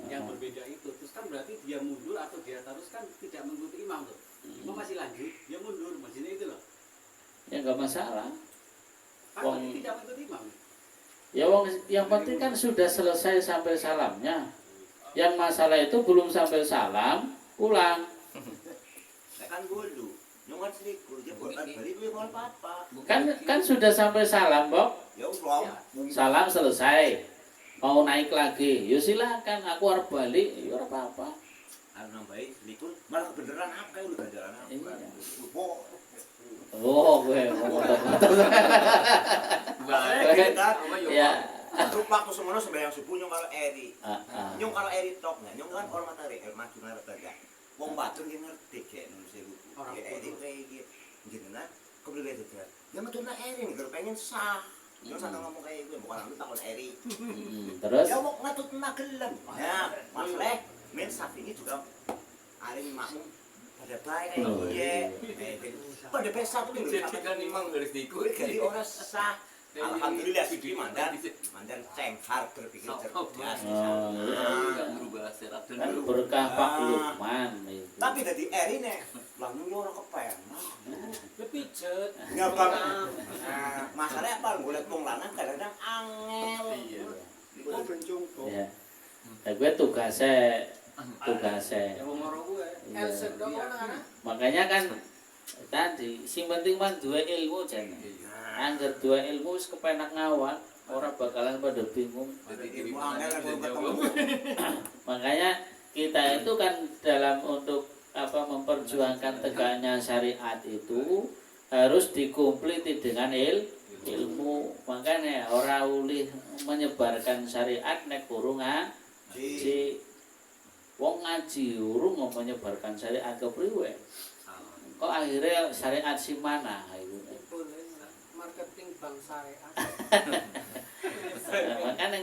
Yang berbeda itu, terus kan berarti dia mundur atau dia terus kan tidak mengikuti imam loh. Imam masih lanjut, dia mundur, maksudnya itu loh. ya nggak masalah. Kan berarti tidak mengikuti imam. Ya wong yang penting kan sudah selesai sampai salamnya. Yang masalah itu belum sampai salam pulang. Kan dulu, nyongan selikur, dia buat balik beli mau apa? Kan sudah sampai salam, Bok. Ya udah, Salam selesai. Mau naik lagi, ya silakan. Aku harus balik, ya ora apa-apa. harus nambahin selikur, malah kebenaran apa udah ganjaran apa? Oh, gue ngomong ya. Terus waktu semono sembahyang subuh nyong kalau eri, nyong kalau eri tok nggak, nyong kan orang matahari, maju nara baga. Wong batur yang ngerti kayak nulis buku. Orang eri kayak gitu, gitu nah. Kau beli itu kan? Ya betul nah eri nih, kalau pengen sah. Nyong sana ngomong kayak gue, bukan aku takut eri. Terus? Ya mau ngatut nagelan. Ya, masalah men saat ini juga alim makmum pada baik kayak pada pesta tuh Jadi kan memang harus diikuti. jadi orang sah. Alhamdulillah sih mandan cenghar berpikir cerdas. Enggak merubah serat dan Kan berkah Pak Lukman itu. Tapi dari eri nih, lalu orang kepengen. Lebih jet. Ya bang, masalahnya apa? Boleh wong lanang kadang-kadang angel. Oh bencung. Ya. Nah, gue tugasnya. Ya wong loro gue. Iya. Elsek dong ana. Makanya kan tadi sing penting mah dua ilmu jan. Angger dua ilmu wis kepenak ngawal, ora bakalan pada bingung. jadi Ilmu angel yang belum ketemu. Makanya kita itu kan dalam untuk apa memperjuangkan tegaknya syariat itu harus dikumpliti dengan ilmu. Makanya ora ulih menyebarkan syariat nek urung ngaji. Wong ngaji urung mau menyebarkan syariat kepriwe? Kok akhirnya syariat si mana itu? Marketing bank syariat. Makanya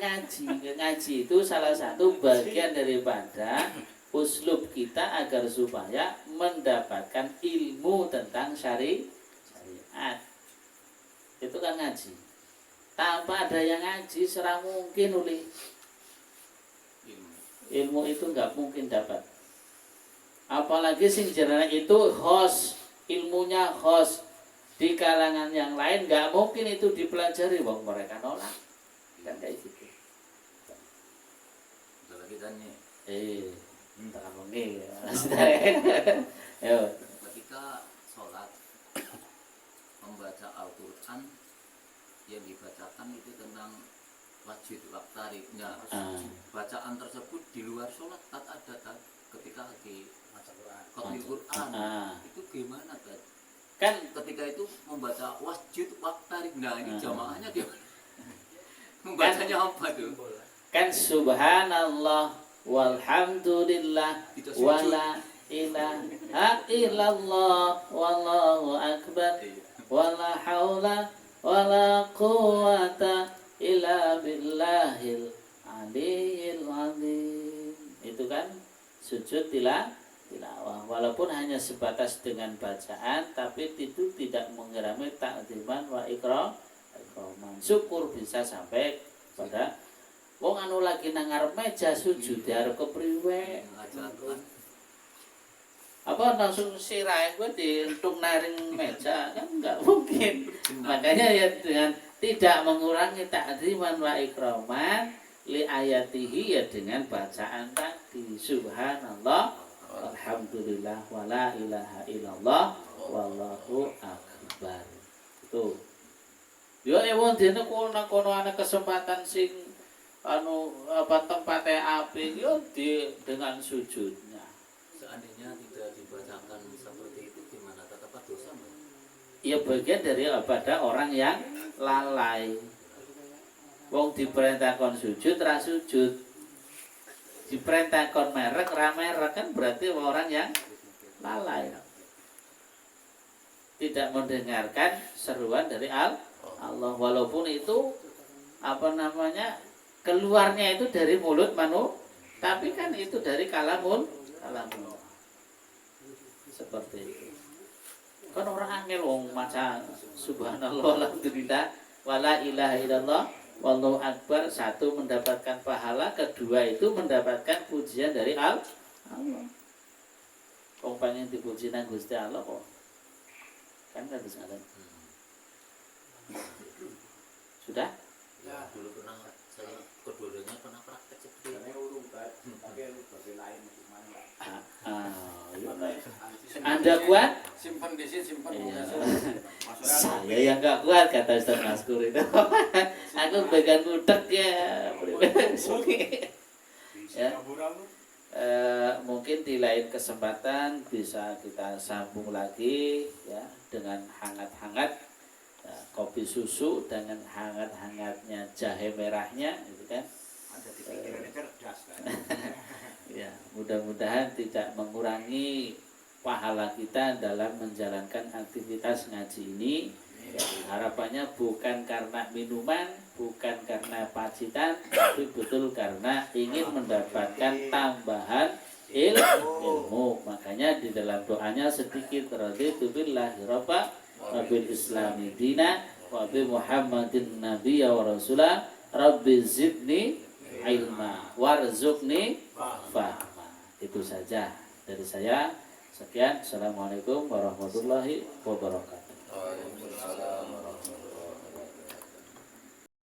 ngaji itu salah satu bagian daripada uslub kita agar supaya mendapatkan ilmu tentang syariat. Itu kan ngaji. Tanpa ada yang ngaji serang mungkin uli ilmu itu nggak mungkin dapat. Apalagi sing jenenge itu host, ilmunya host. Di kalangan yang lain nggak mungkin itu dipelajari, wong mereka nolak. Kan kayak gitu. Betul lagi tanya. Tak mungkin. Yo. Ketika sholat membaca Al-Quran yang dibacakan itu tentang wajib waktari. Nah, Ah. bacaan tersebut di luar sholat tak ada tak ketika lagi Baca Quran. khotimul Quran. Ah. Itu gimana kan? Kan Ketika itu membaca wajib waktari. Nah, ini Ah. jamaahnya gimana? Membacanya apa tuh? kan subhanallah walhamdulillah Kita sujud. wala ilaha illallah wallahu akbar wala haula wala quwata illa billahil aliyil azim. Itu kan sujud tilawah, walaupun hanya sebatas dengan bacaan, tapi itu tidak mengurangi ta'ziman wa ikraman. Syukur bisa sampai pada wong anu lagi nang ngarep meja sujud arep kepriwe. Mengajarkan Apa langsung sirahe gue dientuk naring meja, kan enggak mungkin. Makanya ya dengan tidak mengurangi ta'ziman wa ikraman li ayatihi, ya dengan bacaan tadi subhanallah alhamdulillah wala ilaha illallah wallahu akbar. Tuh. Yo ewon dene kono ana kesempatan sing tempatnya api yo dengan sujudnya. seandainya tidak dibacakan seperti itu gimana? Tetap dosa nggak? Ya bagian dari pada orang yang lalai. Wong diperintahkan sujud ra sujud, diperintahkan merek ra merek, kan berarti orang yang lalai, tidak mendengarkan seruan dari Allah, walaupun itu keluarnya itu dari mulut manusia, tapi kan itu dari kalamul seperti itu. Kan orang angel wong maca subhanallah alhamdulillah wala ilaha illallah wallahu akbar, satu mendapatkan pahala, kedua itu mendapatkan pujian dari Allah. Wong pengen dipuji nang Gusti Allah kok. Kan harus ada. Sudah? Ya, dulu pernah saya kedua-duanya pernah praktek seperti itu. Karena urung kan, tapi bahasa lain gimana? Anda kuat? Simpan di sini, simpan. Iya. Saya yang nggak kuat, kata Ustaz Maskur itu. Aku bagian udek ya. Ya. Mungkin di lain kesempatan bisa kita sambung lagi ya dengan hangat-hangat ya, kopi susu dengan hangat-hangatnya jahe merahnya, gitu kan? Ada di pikirannya cerdas kan. Ya, mudah-mudahan tidak mengurangi pahala kita dalam menjalankan aktivitas ngaji ini. Ya, harapannya bukan karena minuman, bukan karena pacitan, tapi betul karena ingin mendapatkan tambahan ilmu. Makanya di dalam doanya sedikit raditu billahi rabba wa bil islami dina wa bi muhammadin nabiyya wa rasulah rabbi zidni ilma warzuqni fahma. Itu saja dari saya. Sekian. Assalamualaikum warahmatullahi wabarakatuh. Waalaikumsalam.